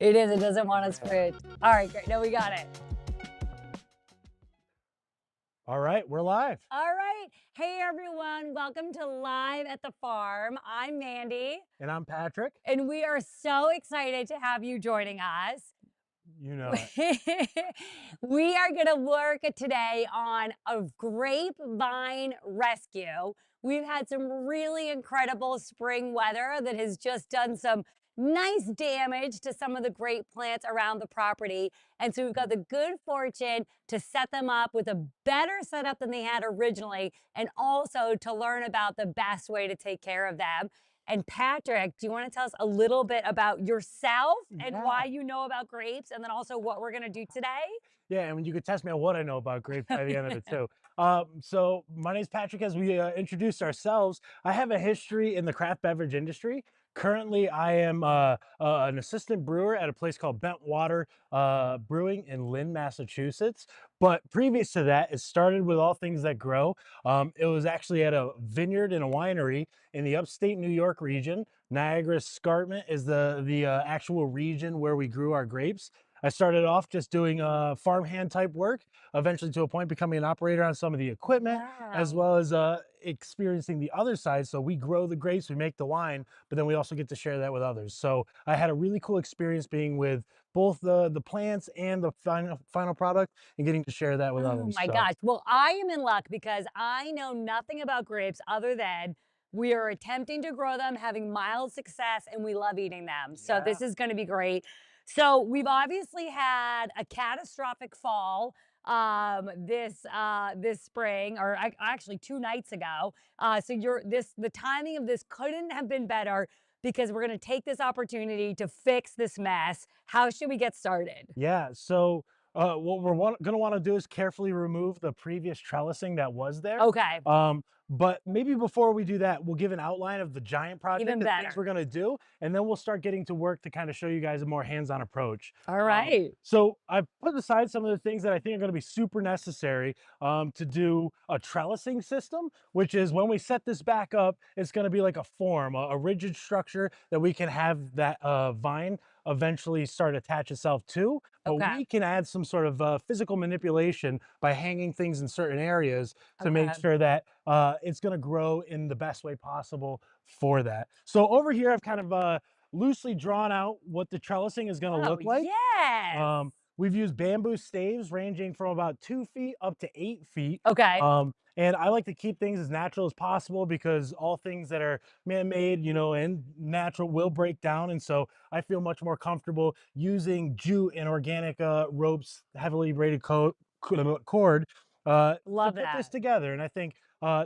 It is, it doesn't want us Yeah. fruit. All right, great. No, we got it. All right, we're live. All right. Hey, everyone. Welcome to Live at the Farm. I'm Mandy, And I'm Patrick. and we are so excited to have you joining us. You know it. We are going to work today on a grapevine rescue. We've had some really incredible spring weather that has just done some nice damage to some of the grape plants around the property. And so we've got the good fortune to set them up with a better setup than they had originally, and also to learn about the best way to take care of them. And Patrick, do you want to tell us a little bit about yourself and why Yeah. you know about grapes, and then also what we're going to do today? Yeah, and when you could test me on what I know about grapes by the end of it too. So my name is Patrick. As we introduced ourselves, I have a history in the craft beverage industry. Currently, I am an assistant brewer at a place called Bentwater Brewing in Lynn, Massachusetts. But previous to that, it started with all things that grow. It was actually at a vineyard and a winery in the upstate New York region. Niagara Escarpment is the actual region where we grew our grapes. I started off just doing farmhand type work, eventually to a point becoming an operator on some of the equipment, as Wow. well as experiencing the other side. So we grow the grapes, we make the wine, but then we also get to share that with others. So I had a really cool experience being with both the plants and the final product, and getting to share that with Oh others. my So gosh. Well, I am in luck because I know nothing about grapes other than we are attempting to grow them, having mild success, and we love eating them. So yeah, this is going to be great. So we've obviously had a catastrophic fall this spring, or actually 2 nights ago. So the timing of this couldn't have been better because we're going to take this opportunity to fix this mess. How should we get started? yeah. So what we're going to want to do is carefully remove the previous trellising that was there. Okay, But maybe before we do that, we'll give an outline of the giant project, even the things better. we're going to do, and then we'll start getting to work to kind of show you guys a more hands-on approach. All right. So I've put aside some of the things that I think are going to be super necessary to do a trellising system, which is when we set this back up, it's going to be like a form, a rigid structure that we can have that vine eventually start attach itself to, but Okay. we can add some sort of physical manipulation by hanging things in certain areas to make Okay. sure that it's going to grow in the best way possible for that. So over here, I've kind of loosely drawn out what the trellising is going to Oh, look like. yes. We've used bamboo staves ranging from about 2 feet up to 8 feet. Okay. And I like to keep things as natural as possible because all things that are man-made, and natural will break down. And so I feel much more comfortable using jute and organic ropes, heavily braided cord, to Love put this that. together. And I think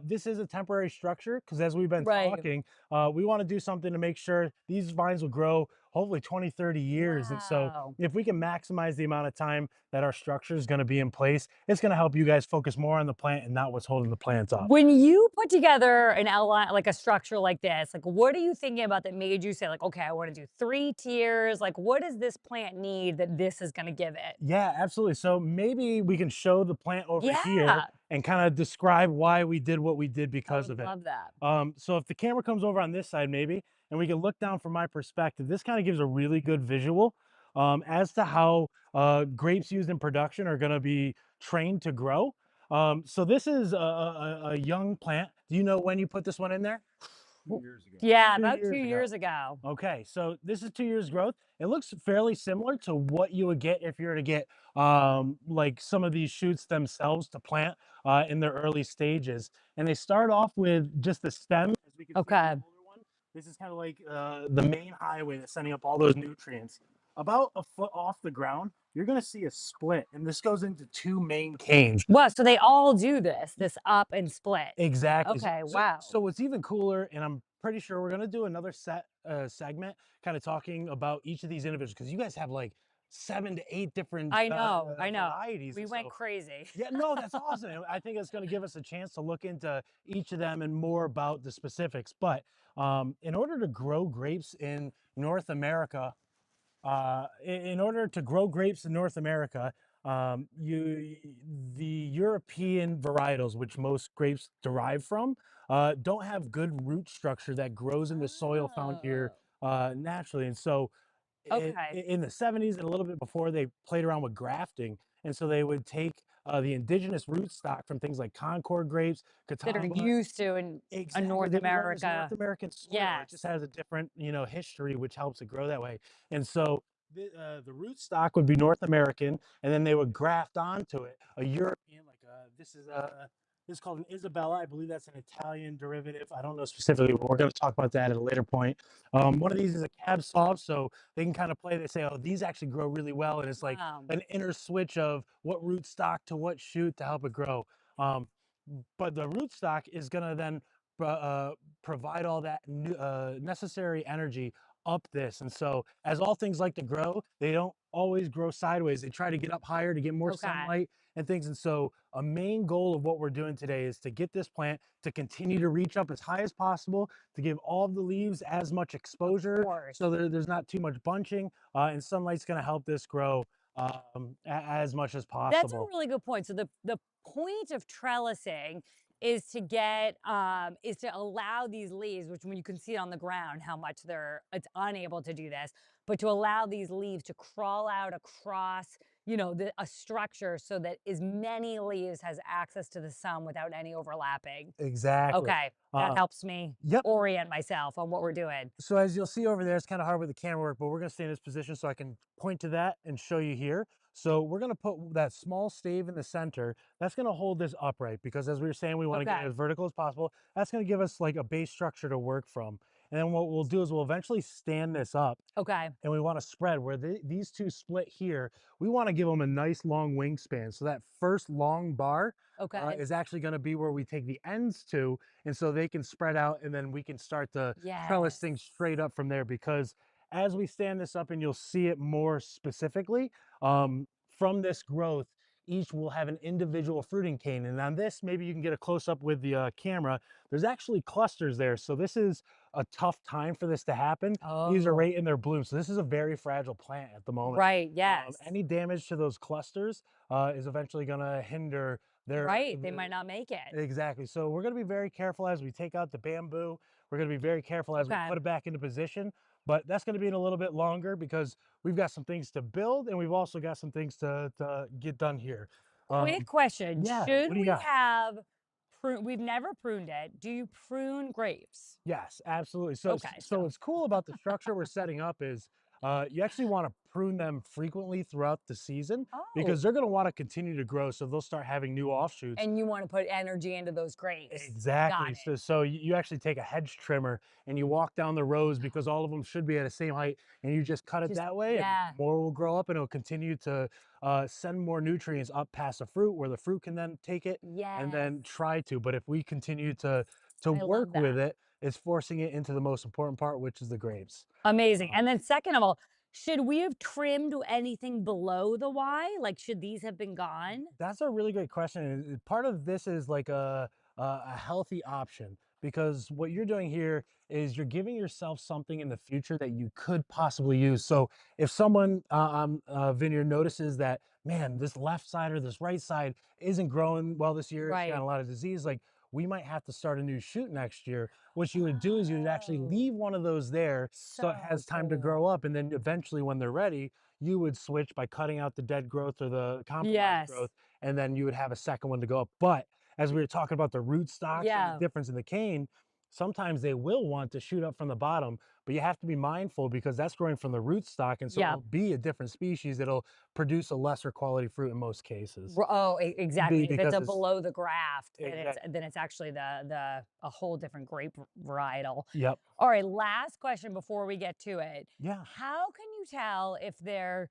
this is a temporary structure because as we've been Right. talking, we want to do something to make sure these vines will grow hopefully 20, 30 years. And so Wow. if we can maximize the amount of time that our structure is going to be in place, it's going to help you guys focus more on the plant and not what's holding the plants up. When you put together an outline, like a structure like this, like what are you thinking about that made you say, like, okay, I want to do 3 tiers? Like, what does this plant need that this is going to give it? Yeah, absolutely. So maybe we can show the plant over here Yeah. and kind of describe why we did what we did I because would of it. love that. So if the camera comes over on this side, maybe, and we can look down from my perspective, this kind of gives a really good visual as to how grapes used in production are going to be trained to grow. So this is a young plant. Do you know when you put this one in there? Years ago. Yeah, two about two years ago. years ago. Okay, so this is 2 years growth. It looks fairly similar to what you would get if you were to get like some of these shoots themselves to plant in their early stages. And they start off with just the stem, as we can see on the Okay. older one. This is kind of like the main highway that's sending up all those nutrients. About a foot off the ground, you're going to see a split, and this goes into two main canes. Well, so they all do this up and split. Exactly. Okay. So, Wow. so what's even cooler, and I'm pretty sure we're gonna do another segment, kind of talking about each of these individuals because you guys have like 7 to 8 different I know. I know. varieties, We and went so crazy. yeah, no, that's awesome. And I think it's gonna give us a chance to look into each of them and more about the specifics. But in order to grow grapes in North America, in order to grow grapes in North America, the European varietals, which most grapes derive from, don't have good root structure that grows in the soil found here Oh. naturally. And so Okay. in the 70s and a little bit before, they played around with grafting. And so they would take the indigenous rootstock from things like Concord grapes, That are Catawba. used to in Exactly. North They would run this North America. American soil. It just Yes. has a different, history, which helps it grow that way. And so the rootstock would be North American, and then they would graft onto it a European, like this is called an Isabella. I believe that's an Italian derivative. I don't know specifically, but we're going to talk about that at a later point. One of these is a cab sauv, so they can kind of play. They say, oh, these actually grow really well, and it's like Wow. an inner switch of what rootstock to what shoot to help it grow. Um, but the rootstock is going to then provide all that necessary energy up this. And so, as all things like to grow, they don't always grow sideways. They try to get up higher to get more Okay. sunlight and things. And so, a main goal of what we're doing today is to get this plant to continue to reach up as high as possible, to give all of the leaves as much Of exposure course. so there's not too much bunching, and sunlight's going to help this grow as much as That's a possible. really good point. So the point of trellising is to allow these leaves, which when you can see it on the ground how much it's unable to do this, but to allow these leaves to crawl out across, a structure so that as many leaves has access to the sun without any overlapping. Exactly. Okay, that Uh, helps me yep. orient myself on what we're doing. So as you'll see over there, it's kind of hard with the camera work, but we're going to stay in this position so I can point to that and show you here. So we're going to put that small stave in the center. That's going to hold this upright because as we were saying, we want to get it Okay. as vertical as possible. That's going to give us like a base structure to work from. And then what we'll do is we'll eventually stand this up Okay. and we want to spread where these two split here. We want to give them a nice long wingspan. So that first long bar Okay. is actually going to be where we take the ends to, and so they can spread out, and then we can start to trellis Yes. things straight up from there. Because as we stand this up, and you'll see it more specifically, from this growth, each will have an individual fruiting cane. And on this, maybe you can get a close up with the camera. There's actually clusters there, so this is a tough time for this to happen. These are Oh, right in their bloom. So this is a very fragile plant at the moment. right. Yes. Any damage to those clusters is eventually going to hinder Right. They might not make it. exactly. So we're going to be very careful as we take out the bamboo. We're going to be very careful as we Okay. put it back into position. But that's going to be in a little bit longer because we've got some things to build and we've also got some things to get done here. Quick question. Yeah. Should What do you we got? have prune? We've never pruned it. Do you prune grapes? Yes, absolutely. So, Okay. so what's cool about the structure we're setting up is you actually want to prune them frequently throughout the season Oh, because they're going to want to continue to grow. So they'll start having new offshoots. and you want to put energy into those grapes. Got Exactly. it. So you actually take a hedge trimmer and you walk down the rows because all of them should be at the same height, and you just cut it Just, that way, and yeah. more will grow up, and it'll continue to send more nutrients up past the fruit, where the fruit can then take it and Yes. then try to. But if we continue to I love work with that. it, it's forcing it into the most important part, which is the grapes. Amazing. Um, And then, second of all, should we have trimmed anything below the Y? Like, should these have been gone? That's a really great question. And part of this is like a healthy option because what you're doing here is you're giving yourself something in the future that you could possibly use. So if someone on vineyard notices that, man, this left side or this right side isn't growing well this year, it's got Right. a lot of disease, like we might have to start a new shoot next year. What you would do is you would actually Oh, leave one of those there so it so has time to grow cool. up, and then eventually when they're ready, you would switch by cutting out the dead growth or the compromised Yes. growth, and then you would have a second one to go up. But as we were talking about the root stocks and the Yeah. difference in the cane, sometimes they will want to shoot up from the bottom, but you have to be mindful because that's growing from the root stock. And so Yeah. it'll be a different species. It'll produce a lesser quality fruit in most cases. Oh, exactly. If it's Because a it's below the graft, then it's exactly, then it's actually the a whole different grape varietal. yep. All right, last question before we get to it. Yeah. How can you tell if they're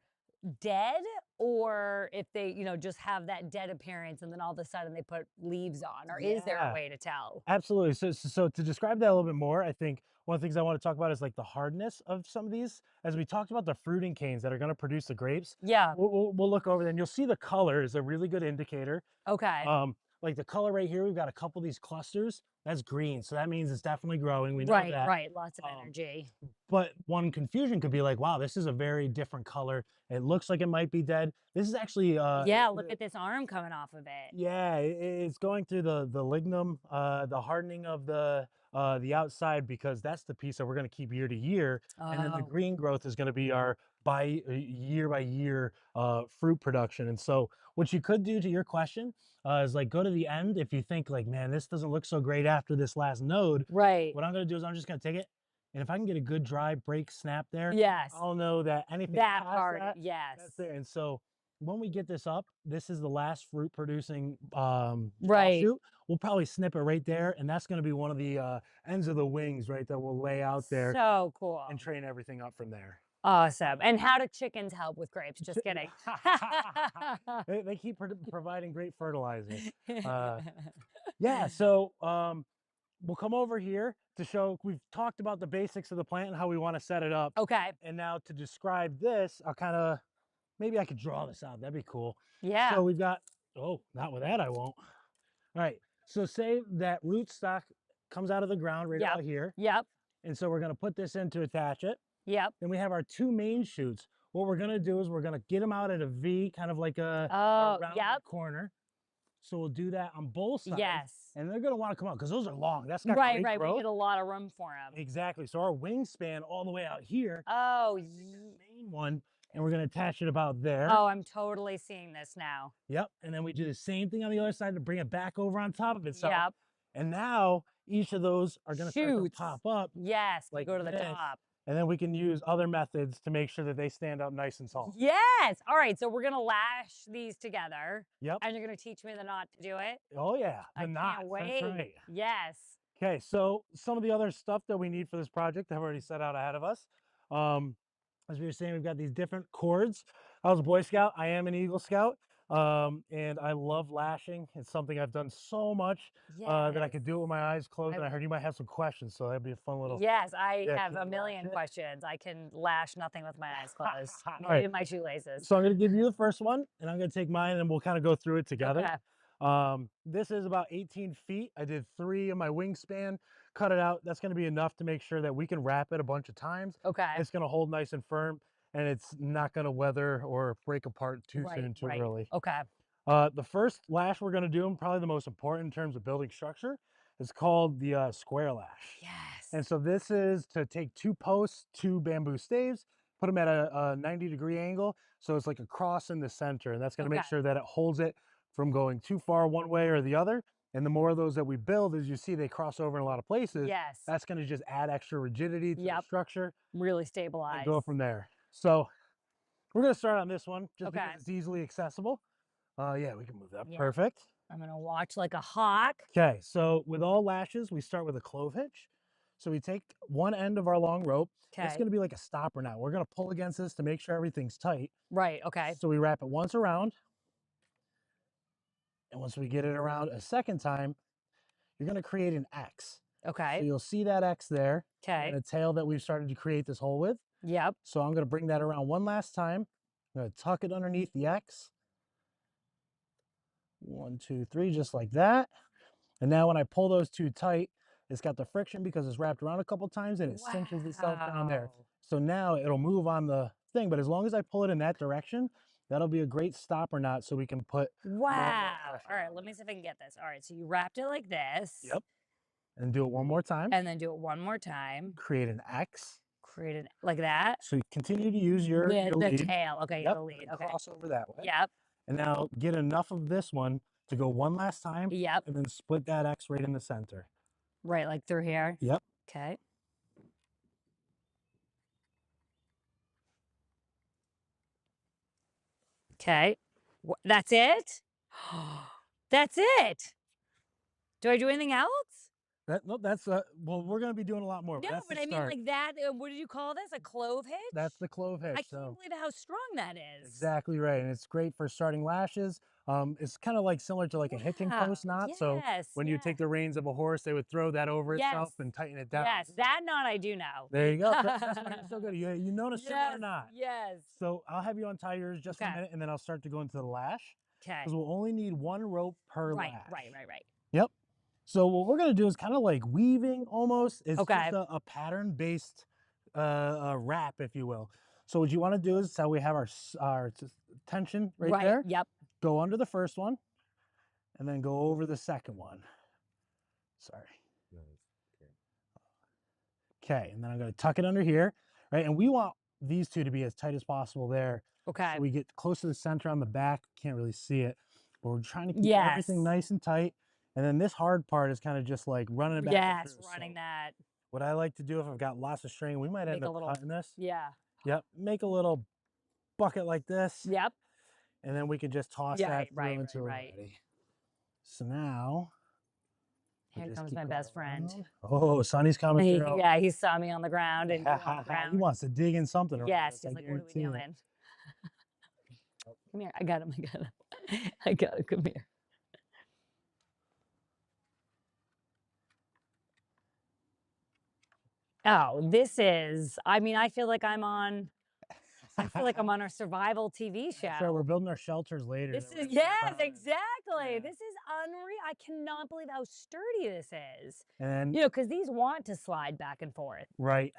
dead or if they, just have that dead appearance and then all of a sudden they put leaves on? Or is there a Yeah. way to tell? Absolutely. So to describe that a little bit more, I think one of the things I want to talk about is like the hardness of some of these. As we talked about the fruiting canes that are going to produce the grapes, Yeah. we'll look over there and you'll see the color is a really good indicator. Okay. Like the color right here, we've got a couple of these clusters. That's green, so that means it's definitely growing. We know Right, that. right. Lots of Um, energy. but one confusion could be like, wow, this is a very different color. It looks like it might be dead. This is actually Yeah, look at this arm coming off of it. yeah, it's going through the lignum, the hardening of the outside because that's the piece that we're going to keep year to year. And then the Oh, green growth is going to be our by year fruit production. And so what you could do to your question is like go to the end. If you think like, man, this doesn't look so great after this last node, right. what I'm going to do is I'm just going to take it. And if I can get a good dry break snap there, Yes. I'll know that anything That past part, that, yes. that's there. And so when we get this up, this is the last fruit producing Right. offshoot. We'll probably snip it right there. And that's going to be one of the ends of the wings, right, that we'll lay out there So and cool. train everything up from there. Awesome. And how do chickens help with grapes? Just kidding. They keep providing great fertilizer. Uh, yeah, so we'll come over here to show we've talked about the basics of the plant and how we want to set it up. Okay. And now to describe this, I'll kind of maybe I could draw this out. That'd be cool. Yeah. So we've got, oh, not with that, I won't. All right. So say that rootstock comes out of the ground right Yep. about here. Yep. And so we're going to put this in to attach it. Yep. Then we have our two main shoots. What we're going to do is we're going to get them out at a V, kind of like a Oh, rounded yep. corner. So we'll do that on both sides. Yes. And they're going to want to come out because those are long. That's got Right, great right. We growth. need a lot of room for them. Exactly. So our wingspan all the way out here. Oh, Take that main one and we're going to attach it about there. oh, I'm totally seeing this now. Yep. And then we do the same thing on the other side to bring it back over on top of itself. Yep. And now each of those are going to start to Shoots. pop up Yes. like Go to the this. top. And then we can use other methods to make sure that they stand up nice and tall. Yes. All right. So we're going to lash these together. Yep. And you're going to teach me the knot to do it. Oh yeah, I the knots. can't That's wait. right. Yes. Okay, so some of the other stuff that we need for this project I've already set out ahead of us. Um, as we were saying, we've got these different cords. I was a Boy Scout. I am an Eagle Scout. And I love lashing. It's something I've done so much that I Yes. could do it with my eyes closed. And I heard you might have some questions, so that'd be a fun little. Yes, I Yeah, have can a you lash million it? questions. I can lash nothing with my eyes closed. All Maybe right. my shoelaces. So I'm going to give you the first one, and I'm going to take mine, and we'll kind of go through it together. Okay. This is about 18 feet. I did 3 of my wingspan, cut it out. That's going to be enough to make sure that we can wrap it a bunch of times. Okay. It's going to hold nice and firm, and it's not going to weather or break apart too Right, soon, too right. early. Okay. The first lash we're going to do, and probably the most important in terms of building structure, is called the square lash. Yes. And so this is to take 2 posts, 2 bamboo staves, put them at a 90-degree angle. So it's like a cross in the center. And that's going to make Okay. sure that it holds it from going too far one way or the other. And the more of those that we build, as you see, they cross over in a lot of places. Yes. That's going to just add extra rigidity to the Yep. structure Really and stabilize. go from there. So we're going to start on this one just Okay. because it's easily accessible. Yeah, we can move that. Yeah. Perfect. I'm going to watch like a hawk. Okay, so with all lashes, we start with a clove hitch. So we take one end of our long rope. It's Okay. going to be like a stopper now. We're going to pull against this to make sure everything's tight. Right. Okay. So we wrap it once around. And once we get it around a second time, you're going to create an X. So Okay. you'll see that X there and Okay. a tail that we've started to create this hole with. Yep. So I'm going to bring that around one last time. I'm going to tuck it underneath the X. 1, 2, 3, just like that. And now when I pull those two tight, it's got the friction because it's wrapped around a couple times and it cinches itself down there. Wow. So now it'll move on the thing, but as long as I pull it in that direction, that'll be a great stopper knot so we can put more and more Wow. pressure All right. on Let me it. see if I can get this. All right. So you wrapped it like this. Yep. And do it one more time. And then do it one more time. Create an X. Create it like that. So you continue to use your With the lead. tail. Okay. Yep. The lead. And Okay. cross over that way. Yep. And now get enough of this one to go one last time. Yep. And then split that X right in the center. Right. Like through here. Yep. Okay. Okay. That's it? That's it. Do I do anything else? No, that's well, we're gonna be doing a lot more, No, but that's but the I mean start. like that. What did you call this? A clove hitch? That's the clove I hitch. can't So believe how strong that is. exactly right, and it's great for starting lashes. It's kind of like similar to like a hitching Wow. post knot. So Yes. when you take the reins of a horse, they would throw that over Yes. itself and tighten it down. Yes. So That knot I do know. there you go. That's why you're so good. You notice it or Yes. not? Yes. So I'll have you untie yours just Okay. a minute, and then I'll start to go into the lash Okay. because we'll only need one rope per Right. lash. Right. Yep. So what we're gonna do is kind of like weaving almost. It's Okay. just a pattern-based wrap, if you will. So what you want to do is how we have our tension right Right. there. Yep. Go under the first one, and then go over the second one. Sorry. Okay, and then I'm going to tuck it under here, right? And we want these two to be as tight as possible there. Okay. So we get close to the center on the back. Can't really see it, but we're trying to keep everything Yes. nice and tight. And then this hard part is kind of just like running it back and Yes, through. running So that. what I like to do if I've got lots of string, we might end Make a up little, cutting this. yeah. Yep, make a little bucket like this, Yep. and then we can just toss Yeah, that through right, until we're right. ready. So now we Here just comes keep my going best friend. around. Oh, Sonny's coming through. Yeah, he saw me on the ground and you on the He ground. wants to dig in something around Yes, us, I he's like, "What are we guarantee it. doing?" Come here. I got him. I got him. I got him. Come here. Oh, this is, I mean, I feel like I'm on a survival TV That's right, we're show. building our shelters later This that we're is, gonna camp yes, out in. exactly. Yeah. This is unreal. I cannot believe how sturdy this is. And then, Because these want to slide back and forth. right.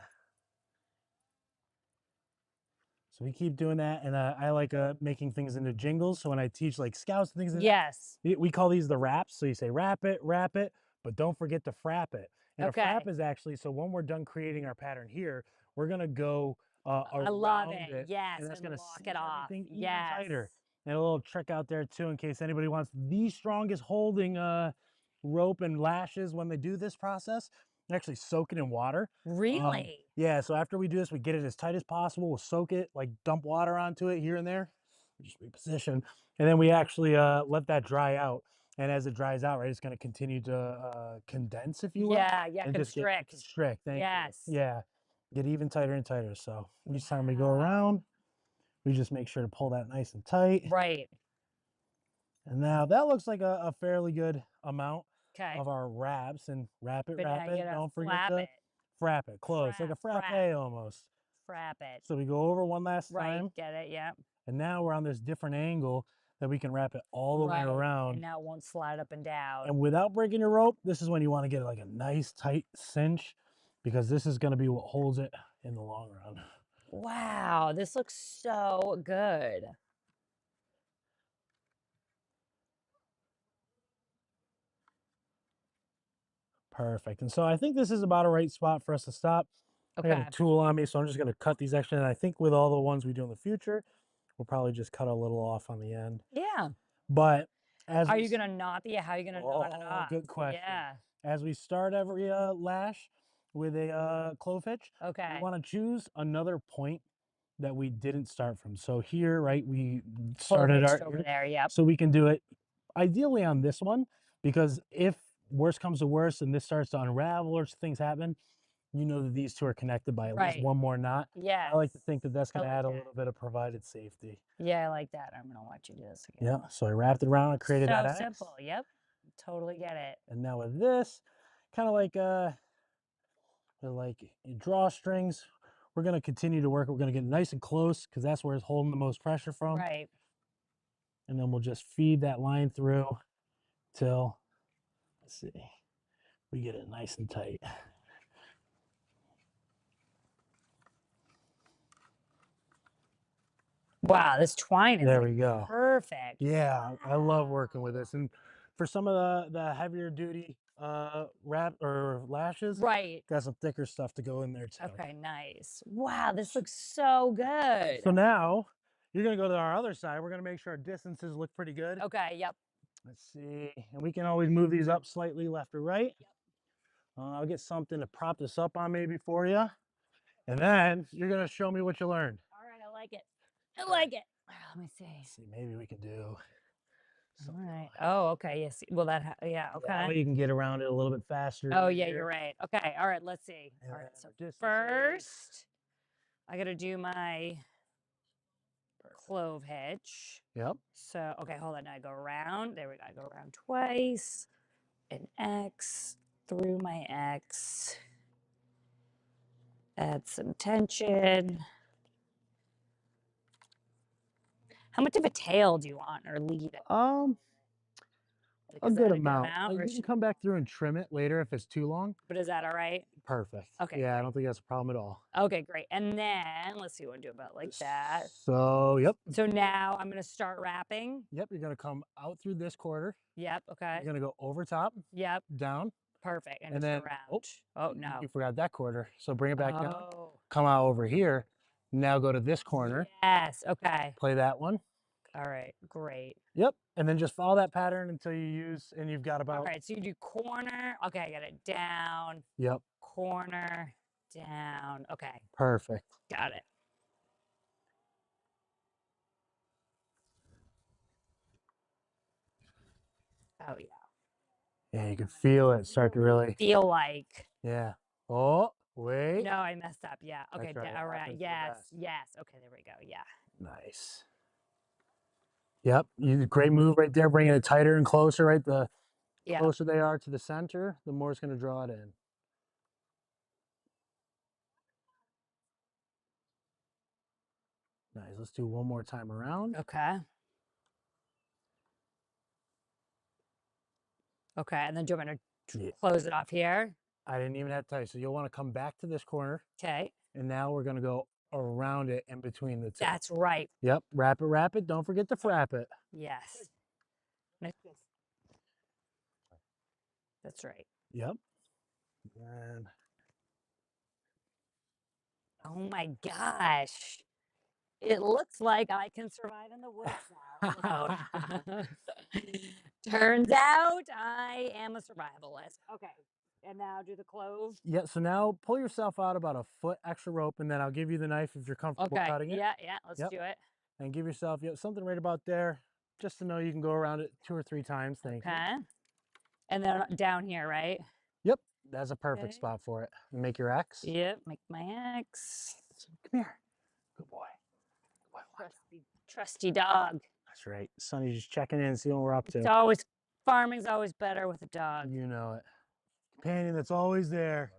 So we keep doing that, and I like making things into jingles. So when I teach like scouts and things like that, Yes. we call these the wraps. So you say wrap it, but don't forget to frap it. And a frap Okay. is actually, so when we're done creating our pattern here, we're gonna go I love around it. it, Yes. and that's And gonna lock it cinch off. everything even Yes. tighter. And a little trick out there too, in case anybody wants the strongest holding rope and lashes when they do this process, actually soak it in water. Really? Yeah, so after we do this, we get it as tight as possible. We'll soak it, like dump water onto it here and there, just reposition, and then we actually let that dry out. And as it dries out, right, it's going to continue to condense, if you will, Yeah. Yeah. and just get Constrict. constrict. Thank you. Yes. Yeah, get even tighter and tighter. So each time we go Wow. around, we just make sure to pull that nice and tight. Right. And now that looks like a fairly good amount Okay. of our wraps. And wrap it, But now wrap you it. gotta Don't forget flap to it. frap it. Close, like a frappe Frap. almost. Frap it. So we go over one last Right. time, Get it? Yep. and now we're on this different angle that we can wrap it all the way Right. And around. now it won't slide up and down. And without breaking your rope, this is when you want to get like a nice tight cinch, because this is going to be what holds it in the long run. Wow. This looks so good. Perfect. And so I think this is about a right spot for us to stop. I got a Okay. tool on me, so I'm just going to cut these extra. And I think with all the ones we do in the future, we'll probably just cut a little off on the end. Yeah. But as Are we you gonna knot the, how are you gonna knot it Oh, off? good question. Yeah. As we start every lash with a clove hitch, we Okay. want to choose another point that we didn't start from. So here, right, we Clove started our hitched over there. Yep. so we can do it ideally on this one, because if worse comes to worse and this starts to unravel or things happen, you know that these two are connected by at least Right. one more knot. I like to Yes. think that that's I going to like add a that. little bit of provided safety. Yeah, I like that. I'm gonna watch you do this again. Yeah. So I wrapped it around and created that So X. simple. Yep. Totally get it. And now with this, kind of like drawstrings, we're going to continue to work. We're going to get nice and close because that's where it's holding the most pressure from. Right. And then we'll just feed that line through till, let's see, we get it nice and tight. Wow, this twine is There like we go. perfect. Yeah, I love working with Wow. this. And for some of the heavier duty wrap or lashes, Right. got some thicker stuff to go in there too. Okay, nice. Wow, this looks so good. So now you're going to go to our other side. We're going to make sure our distances look pretty good. Okay, yep. Let's see. And we can always move these up slightly left or right. Yep. I'll get something to prop this up on maybe for you. And then you're going to show me what you learned. All right, I like it. I like it. Let me see. Let's see, maybe we can do All something right. like Oh, okay. Yes. Well, yeah. that way Okay. you can get around it a little bit faster. Oh, yeah. easier. You're right. Okay. All right. Let's see. And All then right. So our distances. first, I got to do my clove hitch. Yep. So okay, hold on. Now I go around. There we go. I go around twice. An X through my X. Add some tension. How much of a tail do you want, or leave it? Like, A is good that a good amount. amount, Like or you can come back through and trim it later if it's too long. but is that all right? Perfect. Okay, Yeah, I great. don't think that's a problem at all. Okay, great. And then let's see, what do about like that. So, yep. So now I'm gonna start wrapping. Yep, you're going to come out through this quarter. Yep. Okay. You're going to go over top, Yep. down, perfect. And And just then, around. oh, Oh, no. you forgot that quarter. So bring it back down, Oh, come out over here. Now go to this corner, yes. Okay. play that one. All right. Great. Yep. And then just follow that pattern until you use, and you've got All about, right. So you do corner. Okay. I got it down, yep, corner, down. Okay. perfect. Got it. Oh, yeah. Yeah, you can feel it start to really, Feel like. yeah. Oh, wait. No, I messed up. Yeah. Okay. That's right. It All right. happens to the Yes. best. Yes. Okay. There we go. Yeah. Nice. Yep. You great move right there, bringing it tighter and closer, right? The Yeah. closer they are to the center, the more it's going to draw it in. Nice. Let's do one more time around. Okay. Okay. And then do you want me to Yeah. close it off here? I didn't even have to tell you. So you'll want to come back to this corner, Okay. and now we're going to go around it in between the two. That's right. Yep. Wrap it, wrap it. Don't forget to frap it. Yes. That's right. Yep. And Oh my gosh. It looks like I can survive in the woods now alone. Turns out I am a survivalist. Okay. And now do the clove. yeah, so now pull yourself out about a foot extra rope, and then I'll give you the knife if you're comfortable Okay. cutting it. Yeah. Yeah. Let's Yep. do it. And give yourself, yep, something right about there, just to know you can go around it 2 or 3 times. Thank you. Okay. And then down here, right? Yep, that's a perfect Okay. spot for it. Make your X. Yep. Make my X. Come here. Good boy. Good boy. Watch out. Trusty dog. That's right. Sonny's just checking in, see what we're up It's to. always, farming's always better with a dog. You know it. Companion that's always there.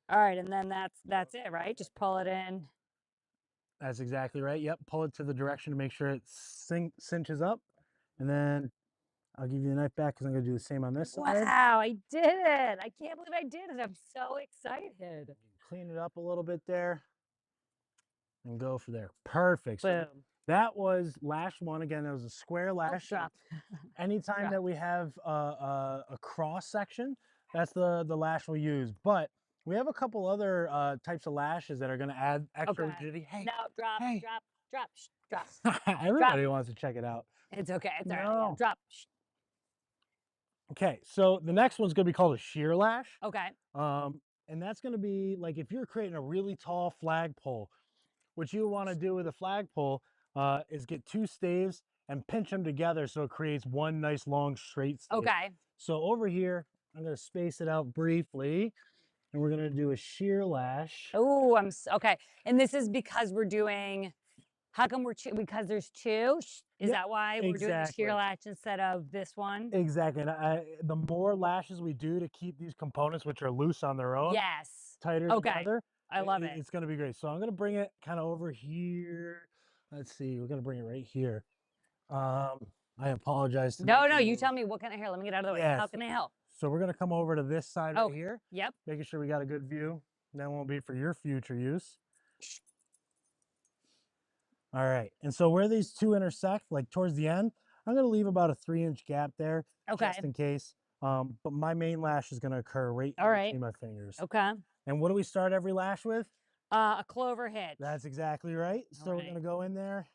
All right. And then that's it, right? Just pull it in. That's exactly right. Yep, pull it to the direction to make sure it cinches up. And then I'll give you the knife back because I'm going to do the same on this side. Wow, I did it. I can't believe I did it. I'm so excited. Clean it up a little bit there and go for there. Perfect. So Boom. that was lash one. Again, that was a square Oh, lash. drop. Anytime Drop. that we have a cross section, that's the lash we'll use. But we have a couple other types of lashes that are going to add extra Okay. rigidity. Hey, No, drop, hey. drop, drop, drop. Everybody wants to check it out. It's okay. It's all right. Yeah, No. drop. Okay, so the next one's going to be called a shear lash. Okay. And that's going to be like if you're creating a really tall flagpole, what you want to do with a flagpole is get 2 staves and pinch them together so it creates one nice long straight stave. Okay. So over here, I'm going to space it out briefly, and we're going to do a shear lash. Oh, okay. And this is because we're doing, how come we're two? Because there's two? Is Yep, that why we're doing the sheer exactly. latch instead of this one? Exactly. And the more lashes we do to keep these components, which are loose on their own, Yes. tighter Okay. together, I love it. it's going to be great. So I'm going to bring it kind of over here. Let's see. We're going to bring it right here. I apologize to No, make no, it you move. tell me what can I hear? Let me get out of the way. Yes. How can I help? So we're gonna come over to this side right Oh, here, yep. making sure we got a good view. That won't be for your future use. All right, and so where these two intersect, like towards the end, I'm gonna leave about a 3-inch gap there, Okay. just in case. But my main lash is gonna occur right All right. between my fingers. Okay. And what do we start every lash with? A clover hitch. That's exactly right. So we're right. gonna go in there.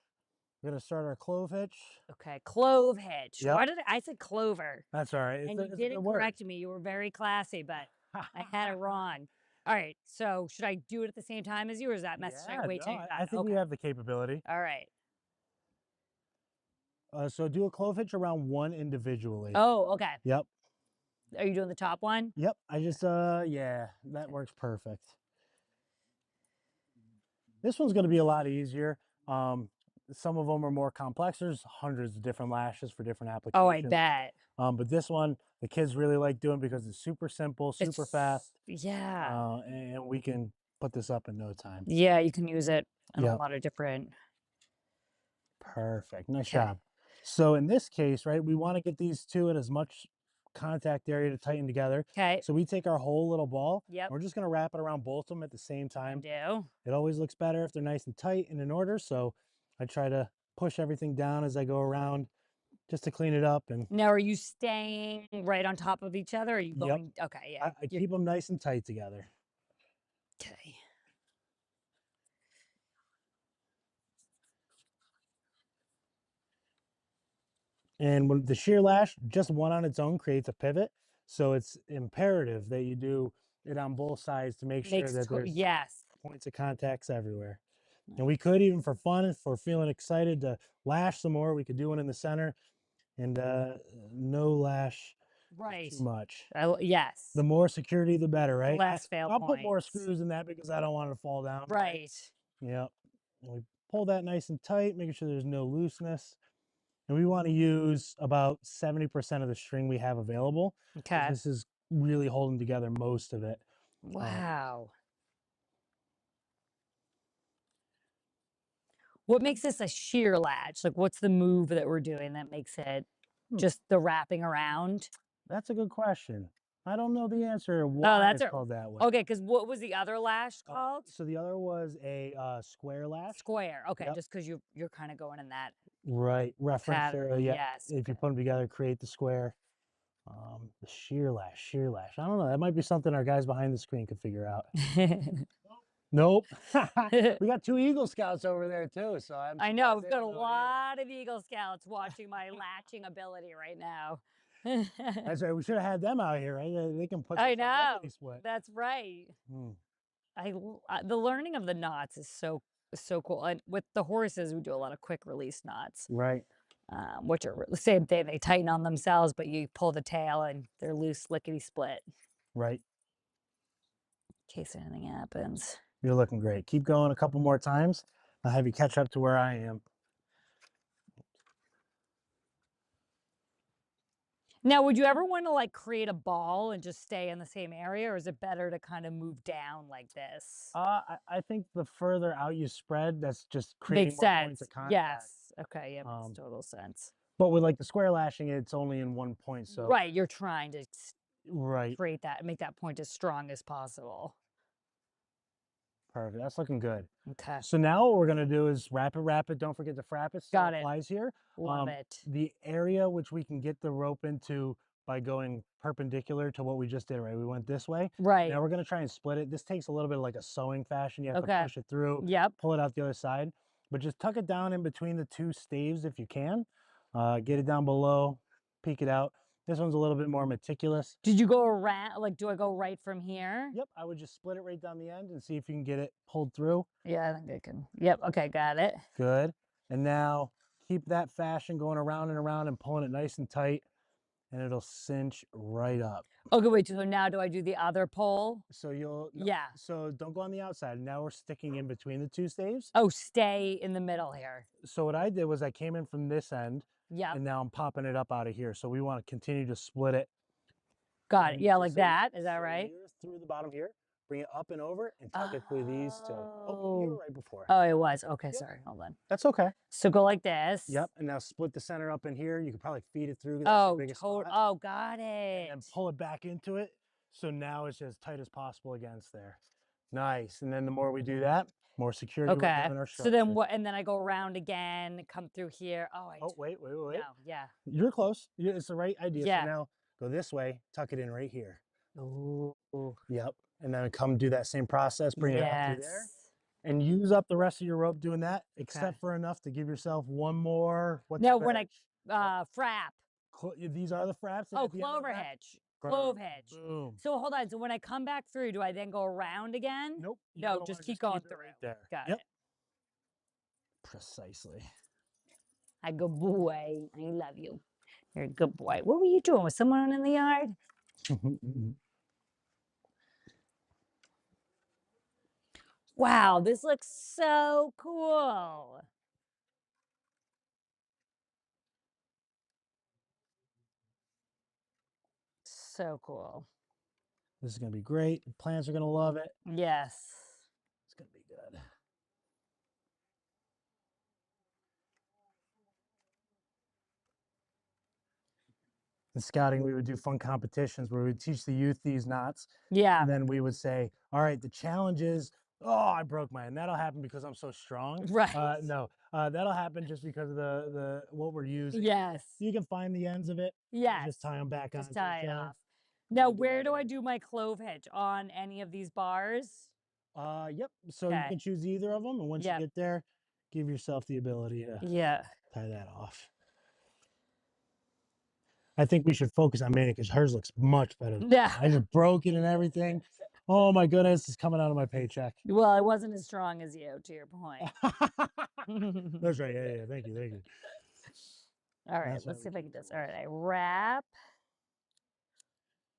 We're gonna start our clove hitch. Okay, clove hitch. Yep. Why did I said clover? That's all right. And It's you a didn't good word. correct me. You were very classy, but I had it wrong. All right. So should I do it at the same time as you, or is that message? Yeah, I wait till no, you're I done? think we have the capability. All right. So do a clove hitch around one individually. Oh, okay. Yep. Are you doing the top one? Yep. I just yeah, that works perfect. This one's going to be a lot easier. Some of them are more complex. There's hundreds of different lashes for different applications. Oh, I bet. But this one, the kids really like doing because it's super simple, super fast. Yeah. And we can put this up in no time. Yeah, you can use it in a Yep. lot of different. Perfect. Nice Okay. job. So in this case, right, we want to get these two in as much contact area to tighten together. Okay. So we take our whole little ball. Yep. We're just going to wrap it around both of them at the same time. Do. It always looks better if they're nice and tight and in order. So I try to push everything down as I go around just to clean it up. And Now, are you staying right on top of each other? Or are you yep, going? Okay, yeah. I You're keep them nice and tight together. okay. And when the shear lash, just one on its own creates a pivot. So it's imperative that you do it on both sides to make sure Makes that there's yes. points of contacts everywhere. And we could even for fun, if we're feeling excited to lash some more, we could do one in the center and no lash Right. too much. Yes. The more security, the better, right? Less fail I'll put more points. screws in that because I don't want it to fall down, right? Right. Yep. And we pull that nice and tight, making sure there's no looseness. And we want to use about 70% of the string we have available because Okay. this is really holding together most of it. Um, Wow. What makes this a shear latch? Like, what's the move that we're doing that makes it hmm, just the wrapping around? that's a good question. I don't know the answer Oh, why that's it's it. called that way. Okay, because what was the other lash Uh, called? so the other was a square lash. Square. Okay, Yep. just because you're kind of going in that Right. Reference pattern. area. Yep. Yes. If you Okay. put them together, create the square. The shear lash, shear lash. I don't know. That might be something our guys behind the screen could figure out. Nope. We got two Eagle Scouts over there too, so I'm I know surprised we've they got a don't know it either. lot of Eagle Scouts watching my latching ability right now. That's right. We should have had them out here, right? They can put I themselves know. lickety split. That's right. Hmm. The learning of the knots is so cool. And with the horses, we do a lot of quick release knots, Right, which are the same thing. They tighten on themselves, but you pull the tail and they're loose, lickety split right. in case anything happens. You're looking great. Keep going a couple more times. I'll have you catch up to where I am. Now, would you ever want to like create a ball and just stay in the same area, or is it better to kind of move down like this? I think the further out you spread, that's just creating Makes more points of sense. contact. Yes. Okay. Yeah, makes Um, total sense. but with like the square lashing, it's only in one point. So, Right. You're trying to right. create that, make that point as strong as possible. Perfect. That's looking good. Okay. So now what we're gonna do is wrap it. Don't forget the frap it still Got it. applies here. Love it. The area which we can get the rope into by going perpendicular to what we just did, right? We went this way. Right. Now we're gonna try and split it. This takes a little bit of like a sewing fashion. You have to Okay. push it through, Yep. pull it out the other side, but just tuck it down in between the two staves if you can. Get it down below, peek it out. This one's a little bit more meticulous. Did you go around? Like, do I go right from here? Yep, I would just split it right down the end and see if you can get it pulled through. Yeah, I think I can. Yep. Okay. Got it. Good. And now keep that fashion going around and pulling it nice and tight, and it'll cinch right up. Okay. Wait. So now do I do the other pole? So you'll, no, Yeah. so don't go on the outside. Now we're sticking in between the two staves. Oh, stay in the middle here. So what I did was I came in from this end Yep. and now I'm popping it up out of here. So we want to continue to split it. Got it. And Yeah, just like so, that. Is that so right? here's through the bottom here, bring it up and over and tuck it through these two. Oh, you were Oh. right before. Oh, it was. Okay. Yep, Sorry. Hold on. that's okay. So go like this. Yep, and now split the center up in here. You could probably feed it through. That's your Oh, biggest spot. oh, got And it. then pull it back into it. So now it's as tight as possible against there. Nice. And then the more we do that, more security we'll Okay. have in our So then structure. what? And then I go around again, come through here. Oh, Oh, wait. no. Yeah. You're close. It's the right idea. So Yeah. now go this way, tuck it in right here. Ooh. Yep. And then come do that same process, bring it out through there. Yes. And use up the rest of your rope doing that, Okay. except for enough to give yourself one more. What's Now the when veg? frap. These are the fraps. And Oh, at the end of the clover frap, hedge. Clove hedge. boom. So hold on. So when I come back through, do I then go around again? Nope. You're No, gonna just want to keep just going keep it through. right there. Got Yep. it. Precisely. I go, boy, I love you. You're a good boy. What were you doing? Was someone in the yard? Wow, this looks so cool. So cool. This is going to be great. The plants are going to love it. Yes. It's going to be good. In scouting, we would do fun competitions where we would teach the youth these knots. Yeah. And then we would say, all right, the challenge is, oh, I broke mine. And that'll happen because I'm so strong. Right. No, That'll happen just because of the what we're using. Yes. You can find the ends of it and Yes. just tie them back Just onto tie each it other. off. Now, We'll do where that do I later. do my clove hitch? On any of these bars? Yep. So you Okay. can choose either of them, and once you Yep. get there, give yourself the ability to Yeah. tie that off. I think we should focus on Manny because hers looks much better than Yeah. mine. I just broke it and everything. Oh my goodness, it's coming out of my paycheck. Well, it wasn't as strong as you, to your point. That's right. Yeah, yeah. Thank you. Thank you. All right, That's why let's we see if I keep get the this. All right, rules. I wrap,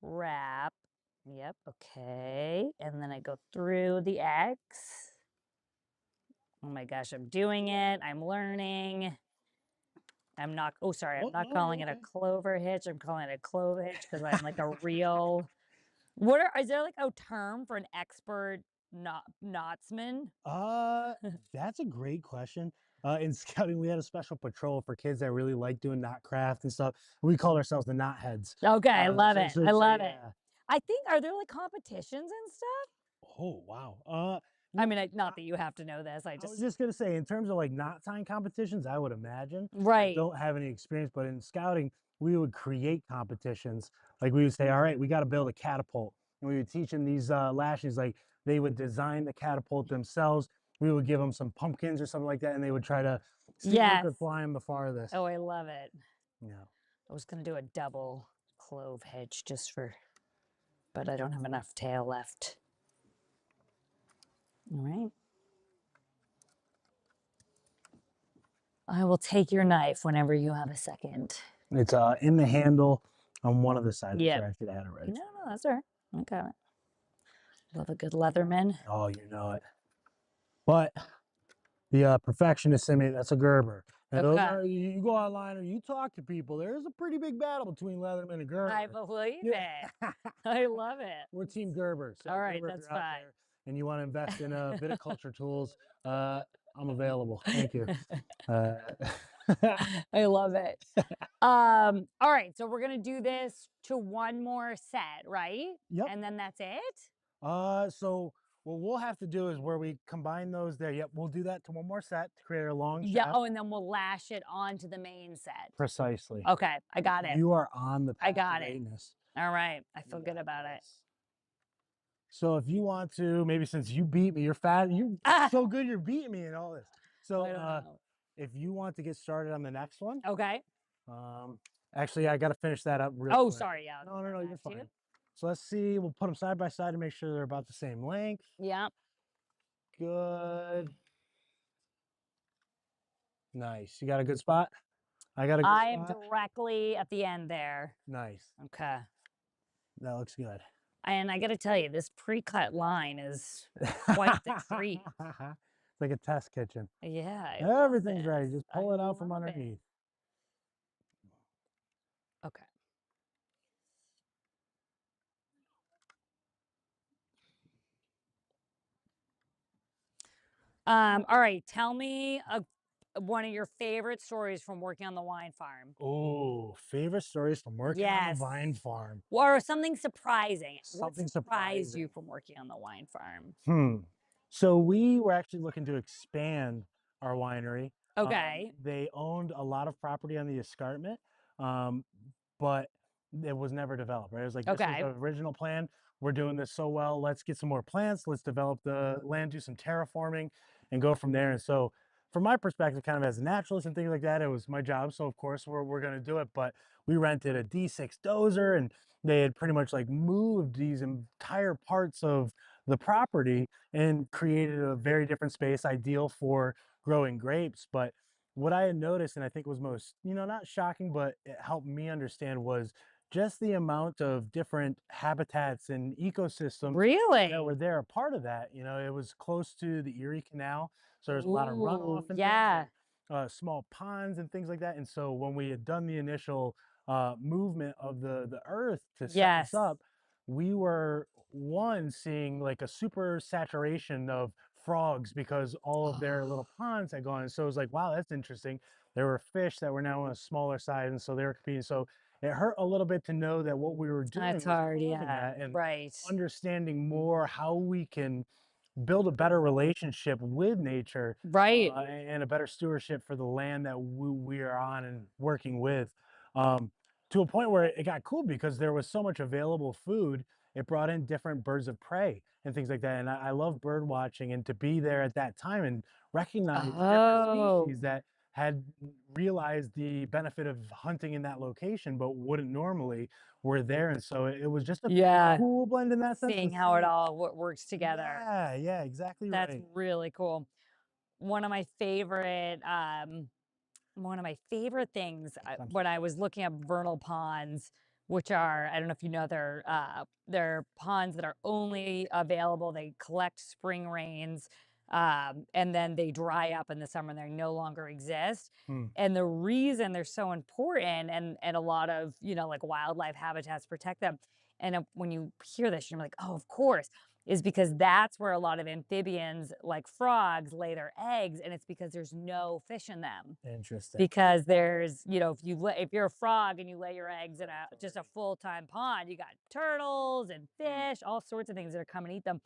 wrap. Yep, okay. And then I go through the X. Oh my gosh, I'm doing it. I'm learning. I'm not, oh, sorry, I'm Oh not no, you're calling it a okay. clover hitch. I'm calling it a clove hitch because I'm like a real, what are, is there like a term for an expert knotsman? Uh, that's a great question. In scouting, we had a special patrol for kids that really like doing knot craft and stuff. We called ourselves the knot heads. Okay, I love So, it. so, I so love it. yeah. I think, are there like competitions and stuff? Oh wow. I Well, mean, not that you have to know this. I I was just, just gonna say, in terms of like knot tying competitions, I would imagine. I right. don't have any experience, but in scouting, we would create competitions. Like we would say, all right, we got to build a catapult, and we would teach them these lashings. Like they would design the catapult themselves. We would give them some pumpkins or something like that, and they would try to see who Yes. could fly them the farthest. Oh, I love it. Yeah. I was gonna do a double clove hitch just for, but I don't have enough tail left. All right. I will take your knife whenever you have a second. It's in the handle on one of the sides. I'm Yep. sorry, I should add it right. No, no, that's all right. I got it. Love a good Leatherman. Oh, you know it. But the perfectionist in me, that's a Gerber. And those Okay. are, you go online or you talk to people, there's a pretty big battle between Leatherman and I Gerber. believe Yeah. it. I love it. We're Team Gerber. So, All right, Gerber, if that's you're out fine. there and you want to invest in viticulture tools, I'm available. Thank you. Uh, I love it. All right, so we're gonna do this to one more set, right? yep. And then that's it? So what we'll have to do is where we combine those there. Yep, we'll do that to one more set to create a long Yeah. shaft. Oh, and then we'll lash it onto the main set. Precisely. Okay, I got it. You are on the I path to got it. greatness. All right. I You feel good got about it. this. So if you want to, maybe since you beat me, you're fat, you're Ah, so good, you're beating me and all this. So I don't know. if you want to get started on the next one, Okay. um, actually I got to finish that up real Oh, quick. sorry. Yeah, I'll No, get no, right no, you're back to you. fine. So let's see, we'll put them side by side to make sure they're about the same length. Yeah. Good. Nice. You got a good spot? I got a good I am spot. directly at the end there. Nice. Okay. That looks good. And I got to tell you, this pre-cut line is quite the treat. It's like a test kitchen. Yeah, I love Everything's ready. this. Just I pull it out from love it. underneath. Okay. All right. Tell me one of your favorite stories from working on the wine farm. Oh, favorite stories from working on the Yes. vine farm. Or something surprising. What Something surprised you surprising. from working on the wine farm? Hmm. So we were actually looking to expand our winery. Okay. They owned a lot of property on the escarpment, um, but it was never developed. Right? It was like this was Okay. the original plan. We're doing this so well. Let's get some more plants. Let's develop the land, do some terraforming, and go from there. And so, from my perspective, kind of as a naturalist and things like that, it was my job. So of course we're going to do it. But we rented a D6 dozer, and they had pretty much like moved these entire parts of the property and created a very different space ideal for growing grapes. But what I had noticed, and I think was most, not shocking, but it helped me understand was just the amount of different habitats and ecosystems that were Really? there. A part of that, it was close to the Erie Canal. So there's a lot of runoff Ooh, and things yeah. and small ponds and things like that. And so when we had done the initial movement of the earth to set this Yes. up, we were one seeing like a super saturation of frogs because all of their little ponds had gone. And so it was like, wow, that's interesting. There were fish that were now on a smaller side, and so they were competing. So it hurt a little bit to know that what we were doing That's was hard. causing Yeah. that, and Right. understanding more how we can build a better relationship with nature, Right. and a better stewardship for the land that we are on and working with, um, to a point where it got cool because there was so much available food. It brought in different birds of prey and things like that. And I love bird watching, and to be there at that time and recognize different Oh, species that had realized the benefit of hunting in that location, but wouldn't normally, were there. And so it was just a yeah. cool blend in that sense to Seeing how it see. all works together. Yeah, yeah, exactly That's right. really cool. One of my favorite, one of my favorite things I'm so when I sorry. was looking at vernal ponds, which are, I don't know if you know, they're ponds that are only available. They collect spring rains, and then they dry up in the summer and they no longer exist. Mm, And the reason they're so important, and a lot of, like wildlife habitats protect them. And when you hear this, you're like, oh, of course, is because that's where a lot of amphibians like frogs lay their eggs, and it's because there's no fish in them. interesting. Because there's, if you're a frog and you lay your eggs in a just a Sorry. full-time pond, you got turtles and Mm, fish, all sorts of things that are coming to eat them.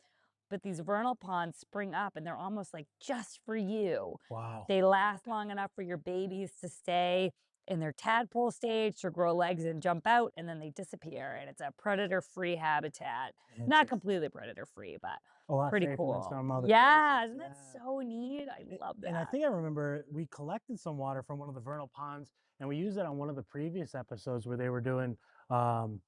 But these vernal ponds spring up and they're almost like just for you. wow. They last long enough for your babies to stay in their tadpole stage to grow legs and jump out, and then they disappear. And it's a predator-free habitat. Not Interesting. completely predator-free, but A lot pretty safer than cool. some other Yeah, places. isn't that Yeah. so neat? I love And I that. think I remember we collected some water from one of the vernal ponds, and we used it on one of the previous episodes where they were doing um,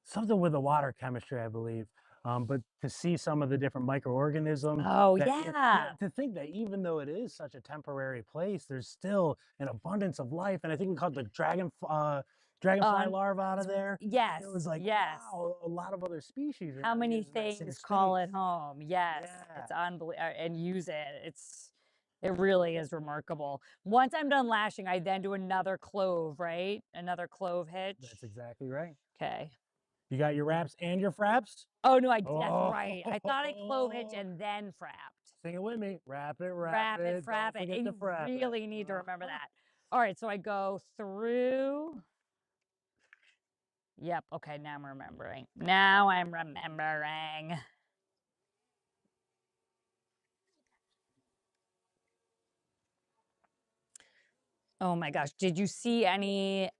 something with the water chemistry, I believe. But to see some of the different microorganisms Oh, that, yeah, yeah. to think that even though it is such a temporary place, there's still an abundance of life. And I think we caught the dragonfly On larva out of as there. And it yes, was like, yes. wow, a lot of other species are How now many using that same things call it space. home? Yes, Yeah, it's unbelievable, and use it. It really is remarkable. Once I'm done lashing, I then do another clove, right? Another clove that's hitch. exactly right. Okay. You got your wraps and your fraps? Oh, no, that's right. I thought I clove hitch Oh, and then frapped. sing it with me. Wrap Wrap it, it. Don't frap it, forget and to you frap it. really need to remember Uh-huh. that. Alright, so I go through. Yep, okay, now I'm remembering. Now I'm remembering. Oh my gosh, did you see any,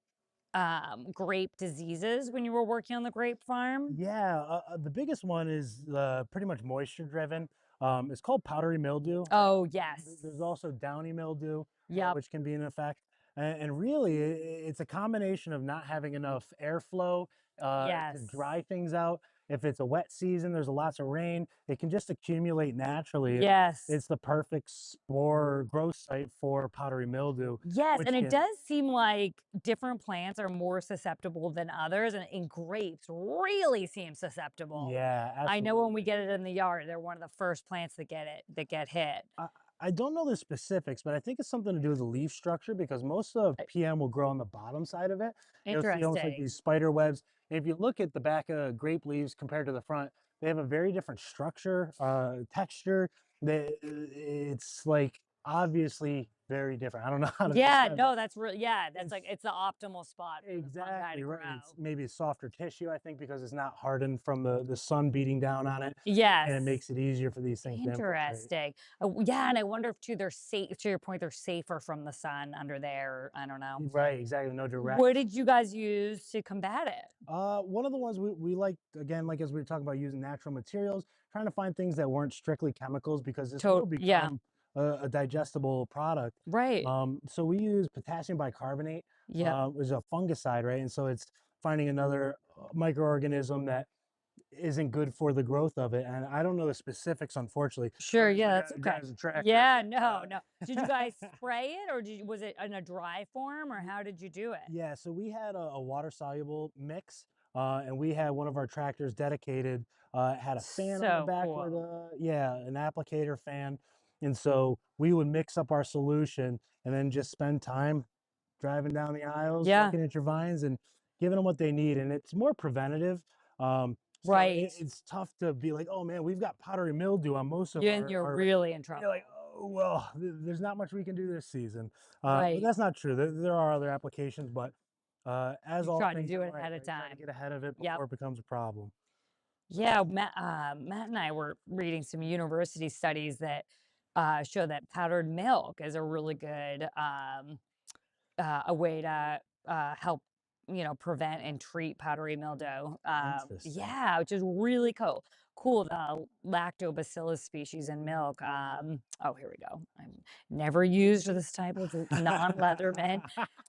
grape diseases when you were working on the grape farm? Yeah, the biggest one is pretty much moisture driven. It's called powdery mildew. Oh, There's yes. also downy mildew, Yep. which can be an effect. And really, it's a combination of not having enough airflow to Yes. dry things out. If it's a wet season, there's lots of rain, it can just accumulate naturally. And Yes. it's the perfect spore growth site for powdery mildew, Yes, and which it can, does seem like different plants are more susceptible than others, and grapes really seem susceptible. yeah, I know when we absolutely. get it in the yard, they're one of the first plants that get hit. I I don't know the specifics, but I think it's something to do with the leaf structure because most of Uh, PM will grow on the bottom side of it. You'll see almost like these Interesting. spider webs. And if you look at the back of grape leaves compared to the front, they have a very different structure, texture. It's like obviously very different. I don't know how to Yeah, describe, but no, that's really, yeah, that's like it's it's the optimal spot for the fungi to exactly right. It's grow. maybe a softer tissue, I think, because it's not hardened from the sun beating down on it, and it Yes. makes it easier for these things to infiltrate. Interesting. Yeah, and I wonder if too they're safe. To your point, they're safer from the sun under there. I don't know. Right, exactly. No What direct. did you guys use to combat it? One of the ones we like, again, like as we were talking about using natural materials, trying to find things that weren't strictly chemicals because this will Yeah, become a digestible product. right. So we use potassium bicarbonate, Yep. which is a fungicide, right? And so it's finding another microorganism that isn't good for the growth of it. And I don't know the specifics, unfortunately. Sure. I'm just Yeah, the that's guy who okay. drives a tractor. Yeah, no, Uh, no. Did you guys spray it, or was it in a dry form, or how did you do it? Yeah, so we had a water soluble mix, and we had one of our tractors dedicated, had a fan on the So back with cool. a, yeah, an applicator fan. And so we would mix up our solution and then just spend time driving down the aisles, Yeah, looking at your vines and giving them what they need. And it's more preventative. So right. it's tough to be like, oh man, we've got powdery mildew on most of You're our, really in and you're like, trouble. oh, well, there's not much we can do this season. But Right. that's not true. There are other applications, but as You all try to things do in it life, ahead of right? Try to time. get ahead of it Yep. before it becomes a problem. Yeah, Matt and I were reading some university studies that show that powdered milk is a really good a way to help, prevent and treat powdery mildew. Interesting. Yeah, which is really cool. Cool. The lactobacillus species in milk. Oh, here we go. I've never used this type of non-Leatherman.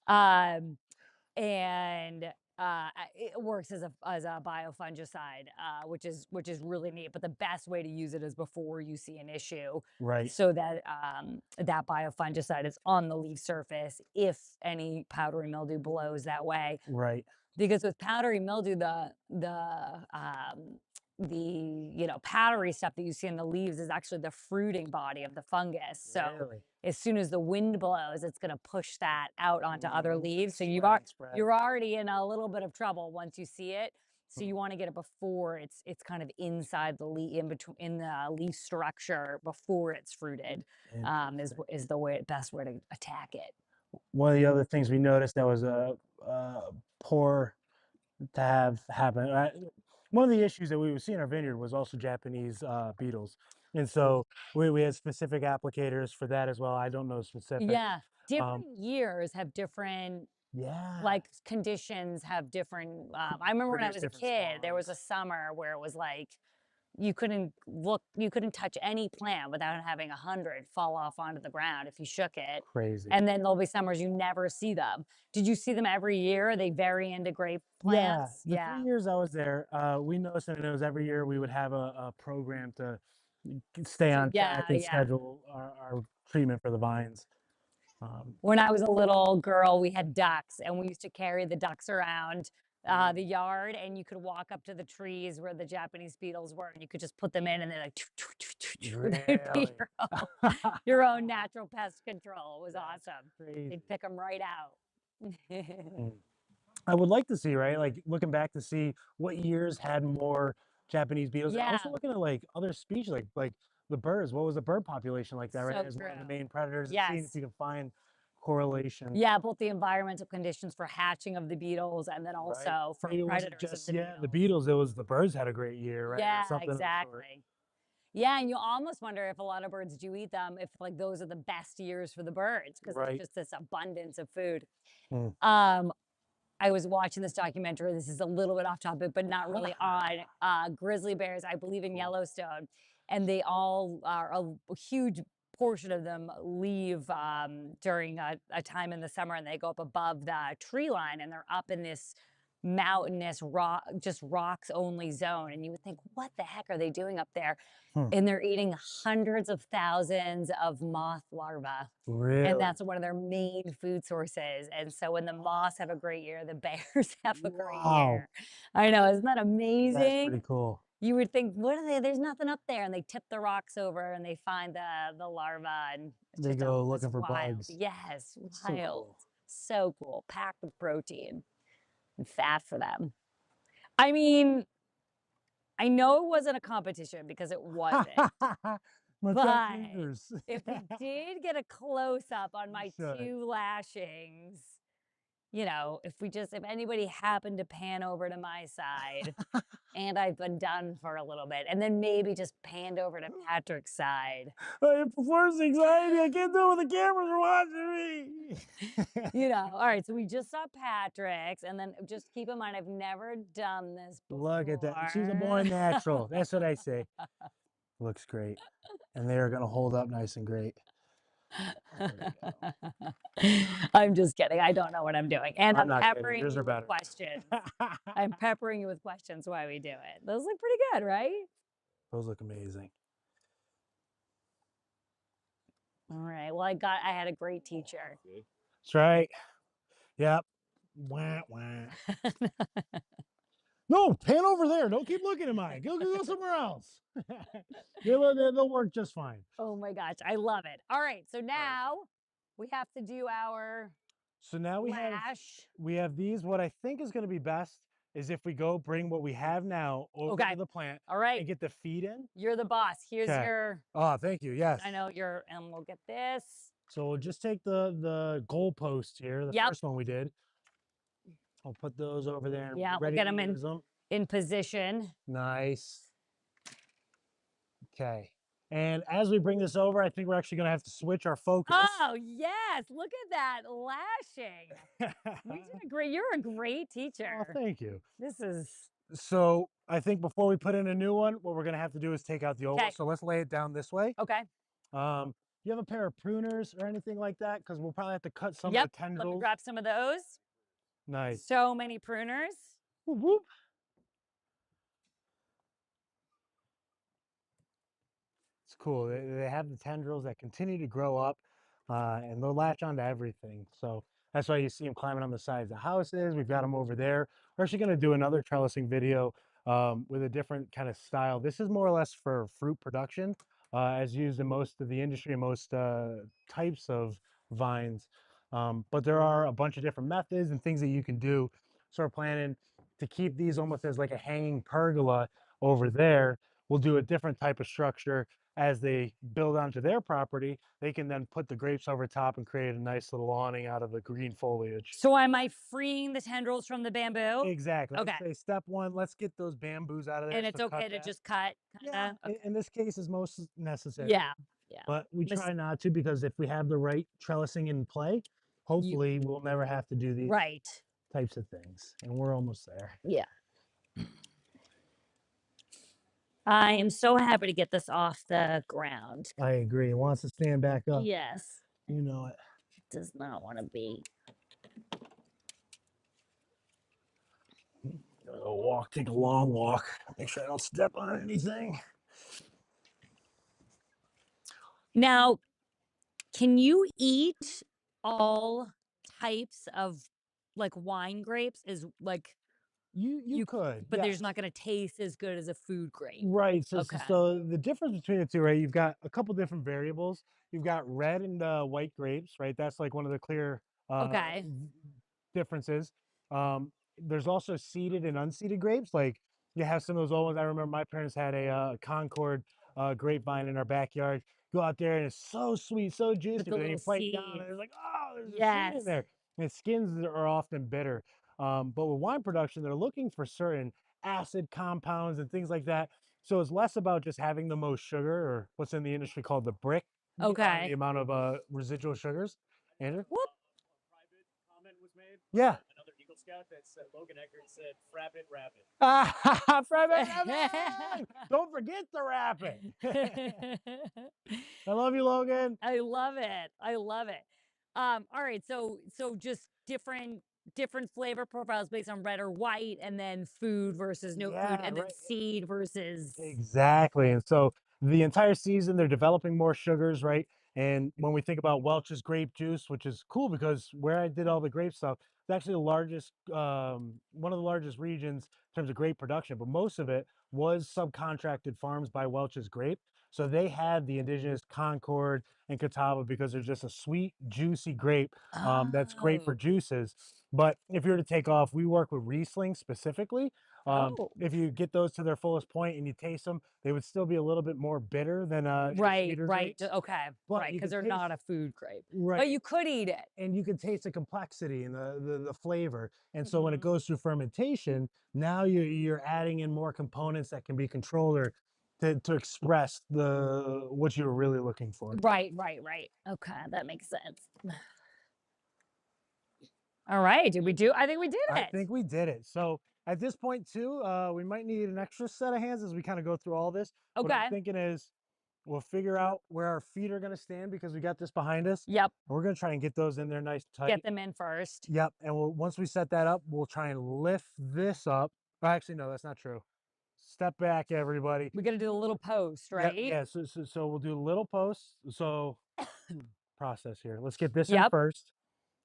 Um, and it works as a biofungicide, which is really neat. But the best way to use it is before you see an issue, Right, so that that biofungicide is on the leaf surface if any powdery mildew blows that way. right. Because with powdery mildew, the powdery stuff that you see in the leaves is actually the fruiting body of the fungus. So Really? as soon as the wind blows, it's going to push that out onto other leaves. So Spread and spread. you're already in a little bit of trouble once you see it. So Hmm, you want to get it before it's kind of inside the leaf, in between, in the leaf structure before it's fruited. interesting. Is the best way to attack it. One of the other things we noticed that was poor to have happen. One of the issues that we would see in our vineyard was also Japanese beetles, and so we had specific applicators for that as well. I don't know specifics. Yeah, Um, different years have different, yeah, like, conditions have different, I remember when I produce was a different kid, there was a spawns. summer where it was like, you couldn't touch any plant without having 100 fall off onto the ground if you shook it, Crazy. and then there'll be summers you never see them. Did you see them every year? Are they very into grape Yeah, plants? the Yeah. 3 years I was there, we noticed that it was every year we would have a program to stay on track Yeah, and yeah. schedule our treatment for the vines. Um, When I was a little girl, we had ducks, and we used to carry the ducks around the mm, yard, and you could walk up to the trees where the Japanese beetles were, and you could just put them in, and they're like, they'd be really? your own natural pest control. It was That's awesome. They'd crazy. pick them right out. Mm. I would like to see, right? Like looking back to see what years had more Japanese beetles, and also Yeah, looking at like other species, like the birds. What was the bird population like that, right? so As one of the true. main predators, and seeing if Yes. you can find correlation, Yeah, both the environmental conditions for hatching of the beetles and then right? also for Maybe it wasn't predators of just the yeah the beetles. beetles; it was the birds had a great year, right, or Yeah, something of the sort. exactly. Yeah, and you almost wonder if a lot of birds do eat them, if like those are the best years for the birds because there's Right. just this abundance of food. Mm. Um, I was watching this documentary. This is a little bit off topic, but not really on grizzly bears, I believe in Cool. Yellowstone, and they all are a huge portion of them leave during a time in the summer, and they go up above the tree line, and they're up in this mountainous rock, just rocks only zone, and you would think, what the heck are they doing up there? Hmm. And they're eating hundreds of thousands of moth larvae. And Really? that's one of their main food sources. And so when the moths have a great year, the bears have a great Wow, year. I know, isn't that that's pretty amazing? cool. You would think, what are they? There's nothing up there. And they tip the rocks over and they find the larva. And it's They just go it's looking for wild. bugs. Yes, So wild. cool. So cool. Packed with protein and fat for them. I mean, I know it wasn't a competition because it wasn't. Let's have But fingers. if we did get a close up on We my should. 2 lashings, if anybody happened to pan over to my side and I've been done for a little bit, and then maybe just panned over to Patrick's side, I have performance anxiety. I can't do it when the cameras are watching me. all right, so we just saw Patrick's, and then just keep in mind, I've never done this Look at that. She's a before. born natural. That's what I say. Looks great. And they are going to hold up nice and great. There we go. I'm just kidding. I don't know what I'm doing. And I'm I'm not kidding. peppering Yours are you with better. questions. I'm peppering you with questions while we do it. Those look pretty good, right? Those look amazing. All right. Well, I had a great teacher. That's right. Yep. Wah, wah. No, pan over there. Don't keep looking at mine. Go somewhere else. They'll work just fine. Oh my gosh, I love it. All right. So Perfect. now we have to do our So now lash. we have these. What I think is going to be best is if we go bring what we have now over to Okay. the plant All right. and get the feed in. You're the boss. Here's Okay. your, Oh, thank you. Yes. I know you're, and we'll get this. So we'll just take the goalpost here, the Yep. first one we did. I'll put those over there and Yeah. be We'll ready get to them in use them. in position. Nice. Okay. And as we bring this over, I think we're actually going to have to switch our focus. Oh, yes, look at that lashing. We did a great you're a great Oh, teacher. thank you. This is So I think before we put in a new one, what we're going to have to do is take out the old one. okay. So let's lay it down this way. Okay. Do you have a pair of pruners or anything like that? Because we'll probably have to cut some of the Yep. Let me tendrils. grab some of those. Nice. So many pruners. Whoop, whoop. It's cool. They have the tendrils that continue to grow up, and they'll latch onto everything. So that's why you see them climbing on the sides of houses. We've got them over there. We're actually going to do another trellising video with a different kind of style. This is more or less for fruit production, as used in most of the industry, most types of vines. But there are a bunch of different methods and things that you can do. So we're planning to keep these almost as like a hanging pergola over there. We'll do a different type of structure as they build onto their property. They can then put the grapes over top and create a nice little awning out of the green foliage. So am I freeing the tendrils from the bamboo? Exactly. I'd Okay. say step one, let's get those bamboos out of there. And So it's cut okay to that. just cut Yeah, kinda? in, Okay. in this case is most necessary, Yeah. Yeah. but we Mis try not to because if we have the right trellising in play, you hopefully we'll never have to do these right. types of things. And we're almost there. Yeah. I am so happy to get this off the ground. I agree. It wants to stand back up. Yes. You know it. Does not wanna be. Go walk, take a long walk. Make sure I don't step on anything. Now, can you eat all types of, like, wine grapes? Is like, You you could, but they're just yes. not gonna taste as good as a food grape. Right. So, so, Okay. so the difference between the two, right? You've got a couple different variables. You've got red and white grapes, right? That's like one of the clear Okay. differences. There's also seeded and unseeded grapes. Like you have some of those old ones. I remember my parents had a Concord grapevine in our backyard. Go out there and it's so sweet, so With juicy. the But then you little bite down seeds. and it's like, oh, there's a seed in Yes. there. And skins are often bitter. But with wine production, they're looking for certain acid compounds and things like that. So it's less about just having the most sugar or what's in the industry called the brick, the Okay. amount of residual sugars. Andrew? Whoop. Private comment was made. Yeah. Another Eagle Scout that said Logan Eckert said "Frabbit Rabbit." Ah, Rabbit. Don't forget the rabbit. I love you, Logan. I love it. I love it. All right, so just different flavor profiles based on red or white, and then food versus no food, Yeah, and then right. seed versus Exactly. And so the entire season, they're developing more sugars, right? And when we think about Welch's grape juice, which is cool because where I did all the grape stuff, it's actually the largest, one of the largest regions in terms of grape production, but most of it was subcontracted farms by Welch's Grape. So they had the indigenous Concord and Catawba because they're just a sweet, juicy grape that's great for oh. juices. But if you were to take off, we work with Riesling specifically. Oh. If you get those to their fullest point and you taste them, they would still be a little bit more bitter than your Right, sweeter right. grapes, Okay, but right, you because can they're taste not a food grape. But right, you could eat it. and you can taste the complexity and the flavor. And so when it Mhm. goes through fermentation, now you're adding in more components that can be controlled or to express the what you were really looking for. Right, right, right. Okay, that makes sense. All right, did we do I think we did I it. think we did it. So at this point too, we might need an extra set of hands as we kind of go through all this. What I'm Okay. thinking is we'll figure out where our feet are going to stand because we got this behind us. Yep, We're going to try and get those in there nice get tight. them in first. Yep. And once we set that up, we'll try and lift this up. Oh, actually, no, that's not true. Step back, everybody. We gotta do a little post, Yep. right? Yeah. So we'll do a little post. So process here. Let's get this in Yep, first,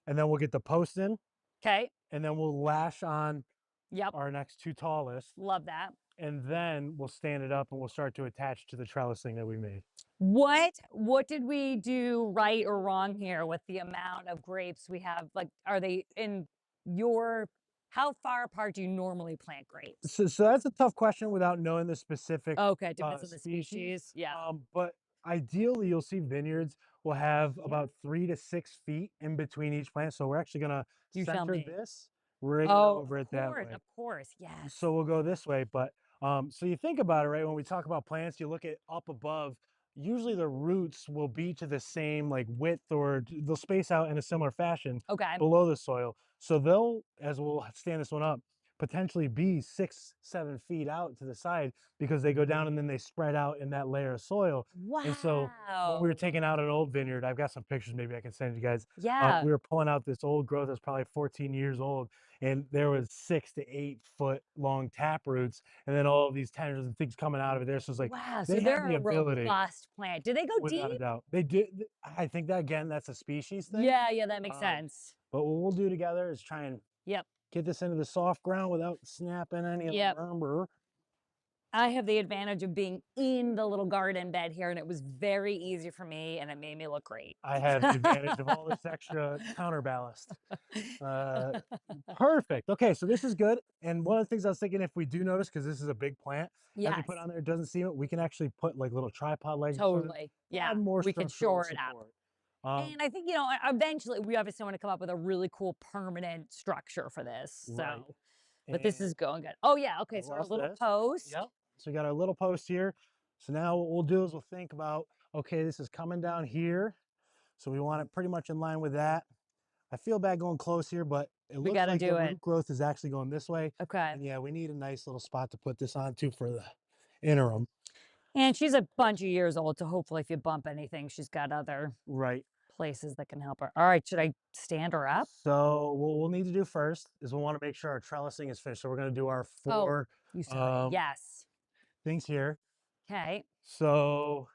and then we'll get the post in, okay, and then we'll lash on yep, our next two tallest, love that. and then we'll stand it up and we'll start to attach to the trellising that we made. What did we do right or wrong here with the amount of grapes we have? Like, are they in your how far apart do you normally plant grapes? So that's a tough question without knowing the specific Okay, it depends on the species. species. Yeah. But ideally, you'll see vineyards will have about 3 to 6 feet in between each plant. So we're actually going to You tell center me. this right Oh, over it that way. of course, yes. So we'll go this way. But so you think about it, right? When we talk about plants, you look at up above, usually the roots will be to the same like width or they'll space out in a similar fashion Okay. below the soil. So they'll, as we'll stand this one up, potentially be 6, 7 feet out to the side because they go down and then they spread out in that layer of soil. And so when we were Wow. taking out an old vineyard, I've got some pictures maybe I can send you guys. Yeah. We were pulling out this old growth that's probably 14 years old, and there was 6 to 8 foot long tap roots, and then all of these tendrils and things coming out of it there. So it's like Wow. So they have they're the a ability, robust plant. Do they go without a deep? doubt. They do. I think that again, that's a species thing. Yeah, yeah, that makes Um, sense. but what we'll do together is try and Yep. get this into the soft ground without snapping any of the Yep. lumber. I have the advantage of being in the little garden bed here, and it was very easy for me, and it made me look great. I have the advantage of all this extra counterballast. Uh, Perfect. Okay, so this is good. And one of the things I was thinking, if we do notice, because this is a big plant, as we put Yes, on there, it doesn't seem it, we can actually put like little tripod legs or something totally. to Yeah, add more we could structural shore it up. support. Um, And I think, eventually we obviously want to come up with a really cool permanent structure for this. right. So, but this And is going good. Oh, yeah. I Okay. So our lost little this. post. Yep. So we got our little post here. So now what we'll do is we'll think about, okay, this is coming down here. So we want it pretty much in line with that. I feel bad going close here, but it We looks got to like the do it. root growth is actually going this way. Okay. And yeah, we need a nice little spot to put this onto for the interim. And she's a bunch of years old. So hopefully, if you bump anything, she's got other Right. places that can help her. All right. Should I stand her up? So what we'll need to do first is we'll want to make sure our trellising is finished. So we're going to do our Oh, four you said it. Yes. things here. Okay. So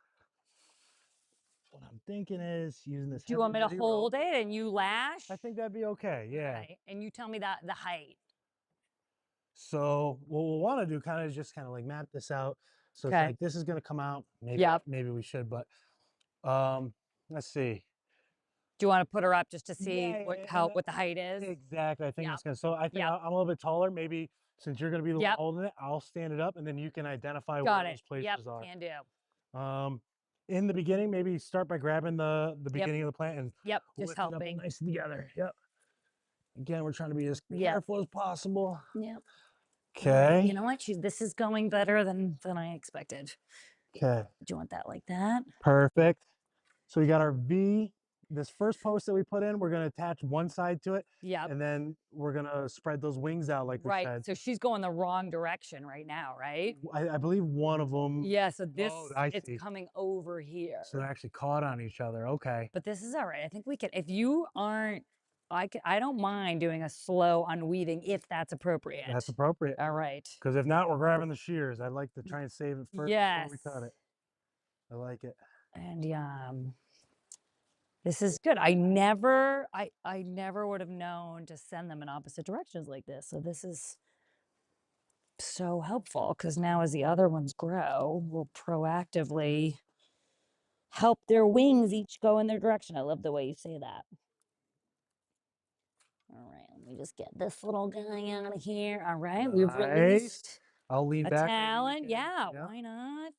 what I'm thinking is using this Do you heavy want me to duty rope. hold it and you lash? I think that'd be okay. Yeah. Okay. And you tell me that the height. So what we'll want to do kind of just kind of like map this out. So it's Okay. like this is going to come out. Yep. Maybe we should, but let's see. Do you want to put her up just to see Yeah, what the height is? exactly. I think Yep. that's gonna. So I think Yep. I'm a little bit taller. Maybe since you're gonna be the one Yep. holding it, I'll stand it up, and then you can identify Got where it. those Yep. places are. Can do. In the beginning, maybe start by grabbing the Yep. beginning of the plant and Yep. Just lift it up helping. nice together. Yep. Again, we're trying to be as Yep. careful as possible. Yep. All right. You Okay. know what? This is going better than I expected. Okay. Do you want that like that? Perfect. So we got our V. This first post that we put in, we're gonna attach one side to it, Yep. and then we're gonna spread those wings out like we Right. said. So she's going the wrong direction right now, right? I believe one of them. Yeah. So Oh, I it's see. coming over here. So they're actually caught on each other. Okay. But this is all right. I think we can. If you aren't, I don't mind doing a slow unweaving if that's That's appropriate. appropriate. All right. Because if not, we're grabbing the shears. I'd like to try and save it first before Yes. we cut it. I like it. And this is good. I never would have known to send them in opposite directions like this. So this is so helpful because now as the other ones grow, we'll proactively help their wings each go in their direction. I love the way you say that. All right, let me just get this little guy out of here. All right, we've Nice. released I'll lean a back. talent. Yeah, Yeah. why not?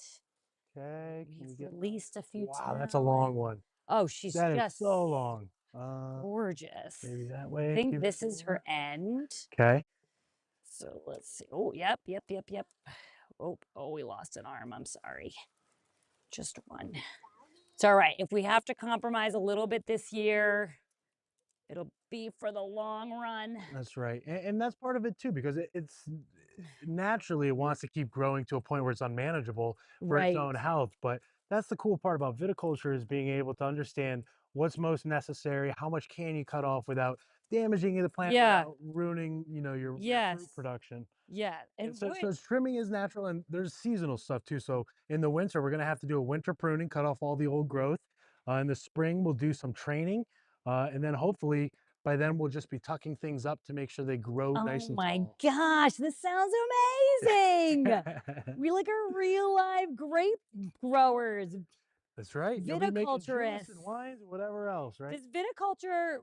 Okay. Can we We've get? released a few Wow, that's a long talent. one. Oh, she's That is just so long. gorgeous. Maybe that I way. think Even this is her more. end. Okay. So let's see. Oh, yep, yep, yep, yep. Oh, we lost an arm. I'm sorry. Just one. It's all right. If we have to compromise a little bit this year, it'll be for the long run. That's right. And that's part of it too, because it's naturally it wants to keep growing to a point where it's unmanageable for its Right. own health. But that's the cool part about viticulture is being able to understand what's most necessary, how much can you cut off without damaging the plant, Yeah. without ruining, your fruit Yes. production. Yeah. And And so wood. trimming is natural and there's seasonal stuff too. So in the winter, we're gonna have to do a winter pruning, cut off all the old growth. In the spring, we'll do some training. And then hopefully by then we'll just be tucking things up to make sure they grow nice Oh and my tall. gosh, this sounds amazing. We like are real live grape growers, That's right. You'll be making juice and viticulturists. wines and whatever else, right? Does viticulture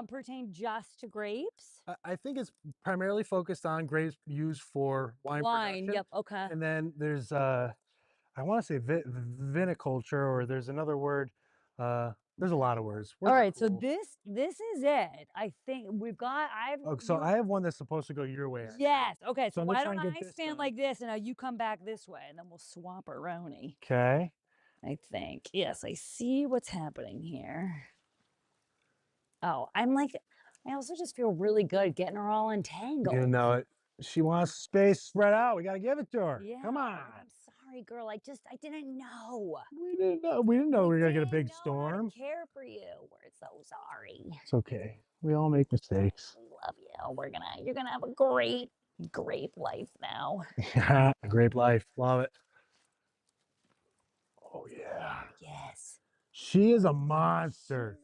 pertain just to grapes? I think it's primarily focused on grapes used for wine Wine. production. Yep. Okay. And then there's I want to say viniculture, or there's another word. There's a lot of words. All Words are right, so cool. this is it. I think we've got Oh, so I have one that's supposed to go your way, I think. yes. Okay, So so I'm gonna why try don't and get I this stand done. like this and now you come back this way and then we'll swap a roni. Okay. I think. Yes, I see what's happening here. Oh, I'm like, I also just feel really good getting her all entangled. You know it. She wants space spread out. We gotta give it to her. Yeah. Come on. I'm sorry, girl. I didn't know. We didn't know. We didn't know we were gonna get a Didn't big know how to storm. care for you. We're so sorry. It's okay. We all make mistakes. We love you. You're gonna have a great life now. A great life. Love it. Oh yeah. Yes. She is a monster.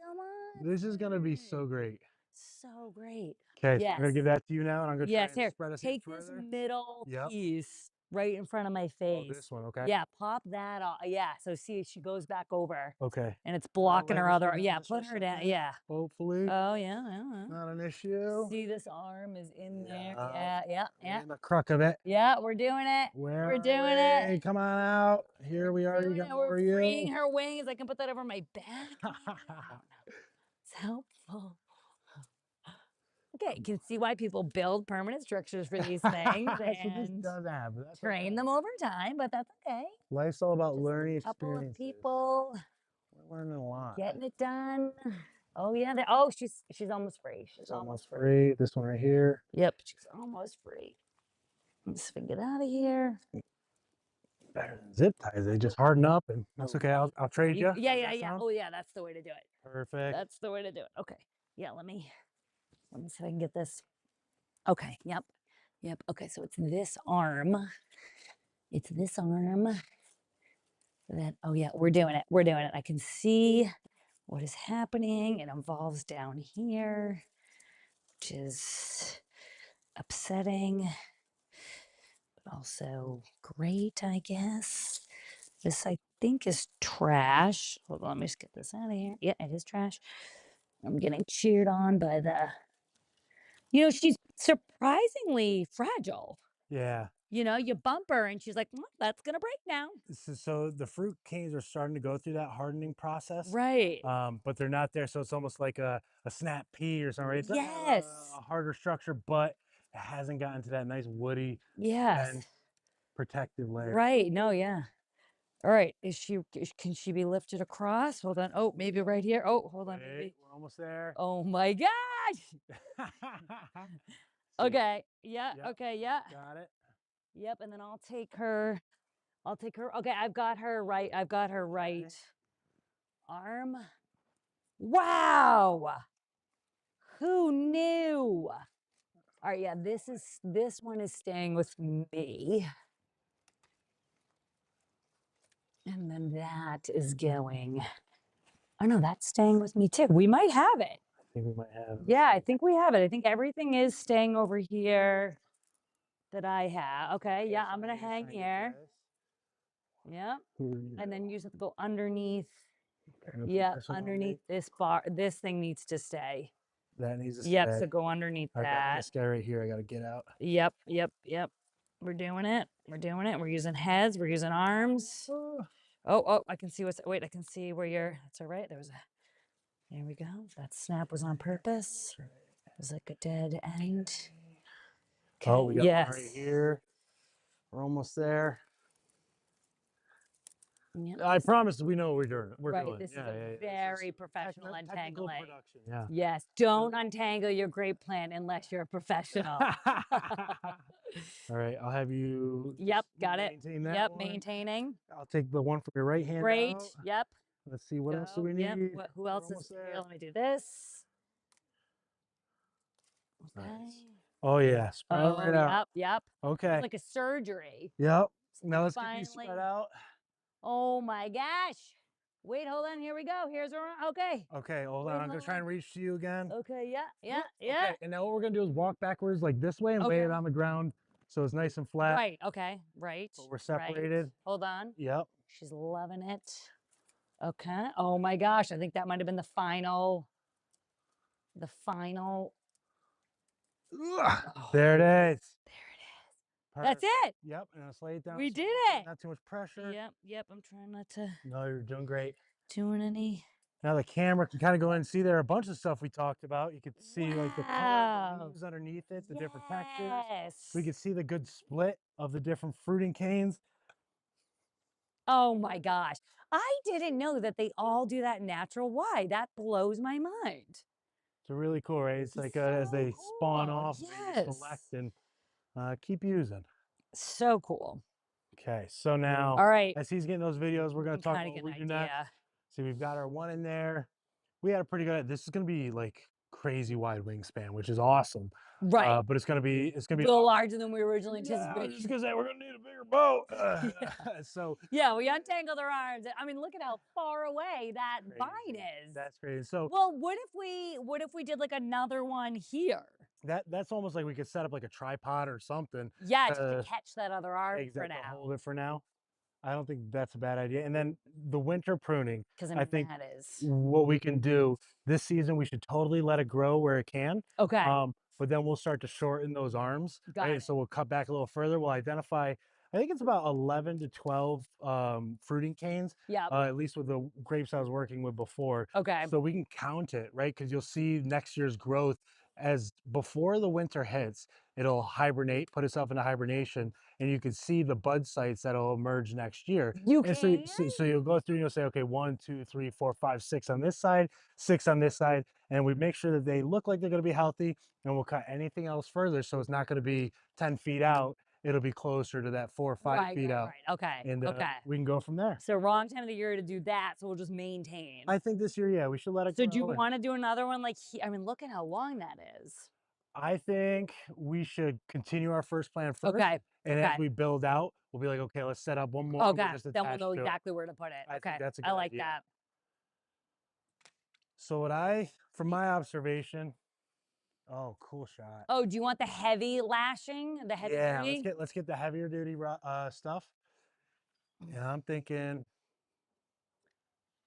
She's a This is gonna be monster. so great. So great. Okay, so I'm gonna Yes. give that to you now, and I'm gonna try Yes, and here. spread us even Take this further. middle Yep. piece right in front of my Oh, face. this one. Okay. Yeah, pop that off. Yeah, so see, she goes back over Okay. and it's I'm gonna blocking lay her this other. one down Yeah, just for a put her down. second. Yeah. Hopefully, Oh, yeah, yeah. not an issue. See, this arm is in there. Yeah. Yeah. And the crux of it. Yeah, we're doing it. Where We're are doing it. we? Come on out. Here we are. You Doing got it. We're more you. freeing her wings. I can put that over my back. Maybe. I don't know. It's helpful. Okay, you can see why people build permanent structures for these things So this and does happen. But that's train okay. them over time, but that's okay. Life's all about Just learning a couple of experiences. people We're learning a lot. getting it done. Oh yeah. Oh, she's almost free. She's Almost almost free. free. This one right here. Yep, she's almost free. Let's get out of here. Better than zip ties. They just harden up, and that's okay. I'll trade you. Yeah. Oh yeah, that's the way to do it. Perfect. That's the way to do it. Okay. Yeah, let me see if I can get this. Okay. Yep. Okay, so it's this arm. It's this arm that, oh yeah, we're doing it. We're doing it. I can see what is happening. It involves down here, which is upsetting, but also great, I guess. This, I think, is trash. Hold on, let me just get this out of here. Yeah, it is trash. I'm getting cheered on by she's surprisingly fragile. Yeah. You bump her and she's like, that's going to break now. So the fruit canes are starting to go through that hardening process. Right. But they're not there. So it's almost like a snap pea or something. Right? It does have Yes. a harder structure, but it hasn't gotten to that nice woody Yes. and protective layer. Right. No, yeah. All right. Can she be lifted across? Hold on. Oh, maybe right here. Oh, hold on. Maybe. We're almost there. Oh my gosh. Okay. Yeah. Yep. Okay. Yeah. Got it. Yep. And then I'll take her. Okay. I've got her right. I've got her right arm. Wow. Who knew? All right. Yeah. This one is staying with me. And then that is going. Oh no, that's staying with me too. We might have it. I think we might have. Yeah, I think we have it. I think everything is staying over here that I have. Okay, yeah, I'm gonna hang here. Yeah. And then you just have to go underneath. Yeah, underneath this bar. This thing needs to stay. That needs to stay. Yep, so go underneath I got that. this guy right here. I got to get out. Yep. We're doing it. We're using heads. We're using arms. Oh, I can see wait, I can see where you're, that's all right. There we go. That snap was on purpose. It was like a dead end. Okay, Oh, we got one right here. We're almost there. Yep. I promise we know what we're doing. Right, doing. this is a very professional untangling. Production. Yeah. Yes, don't untangle your grape plant unless you're a professional. All right, I'll have you. Yep, got it. Maintain that Yep, one. maintaining. I'll take the one from your right hand. Great. Out. Yep. Let's see what else do we Yep. need. Who else is here? Let me do this. Okay. Nice. Oh yeah, spread it right out. Yep. Okay. It's like a surgery. Yep. Now let's get these spread out. Oh my gosh. Wait, hold on. Here we go. Here's our, okay. Okay, hold on. I'm gonna try and reach to you again. Okay, yeah. Okay, and now what we're gonna do is walk backwards like this way and lay it on the ground so it's nice and flat. Right, okay, right. But we're separated. Right. Hold on. Yep. She's loving it. Okay. Oh my gosh, I think that might have been the final. Ugh, there it is. There it is. Perfect. That's it. Yep, and let's lay it down. We did it. Not too much pressure. Yep. I'm trying not to. No, you're doing great. Doing any. Now the camera can kind of go in and see there are a bunch of stuff we talked about. You could see like the color of the Wow. leaves underneath it, the different textures. We Yes. could see the good split of the different fruiting canes. Oh my gosh. I didn't know that they all do that natural. Why? That blows my mind. It's really cool, right? It's like as So they spawn cool. off, they select Yes. and keep using. So cool. Okay, so now All right. as he's getting those videos, we're I going to can talk kind of about get what an we do next. idea. See, we've got our one in there. We had a pretty good. This is going to be like crazy wide wingspan, which is awesome. Right. But it's A gonna be little larger than we originally yeah. I was just anticipated. gonna say we're gonna need a bigger boat. Yeah. So Yeah, we untangled our arms. I mean, look at how far away that vine crazy. is. That's crazy. So Well, what if we did like another one here? that's almost like we could set up like a tripod or something. Yeah, just to catch that other arm for Exactly. now. Hold it for now. I don't think that's a bad idea. And then the winter pruning, Because I I mean think that is. what we can do this season, we should totally let it grow where it can. Okay, But then we'll start to shorten those arms, got right? it. So we'll cut back a little further. We'll identify, I think it's about 11 to 12 fruiting canes, Yep. at least with the grapes I was working with before. Okay. So we can count it, right? Because you'll see next year's growth as before the winter hits, it'll hibernate, put itself into hibernation, and you can see the bud sites that'll emerge next year. You And can? so you'll go through and you'll say, okay, 1, 2, 3, 4, 5, 6 on this side, 6 on this side, and we make sure that they look like they're going to be healthy, and we'll cut anything else further so it's not going to be 10 feet out. It'll be closer to that 4 or 5 Right, feet right, out, right. Okay. and Okay. we can go from there. So wrong time of the year to do that. So we'll just maintain. I think this year, yeah, we should let it So do you grow. And want to do another one like I mean, look at how long that is. I think we should continue our first plan first, Okay. and as Okay. we build out, we'll be like, okay, let's set up one more. We'll Okay. just Then we'll attach know to it. exactly where to put it. I Okay. think that's a I good like idea. that. So from my observation, oh, cool shot. Oh, do you want the heavy lashing? The heavy Yeah, duty? let's get the heavier duty stuff. And I'm thinking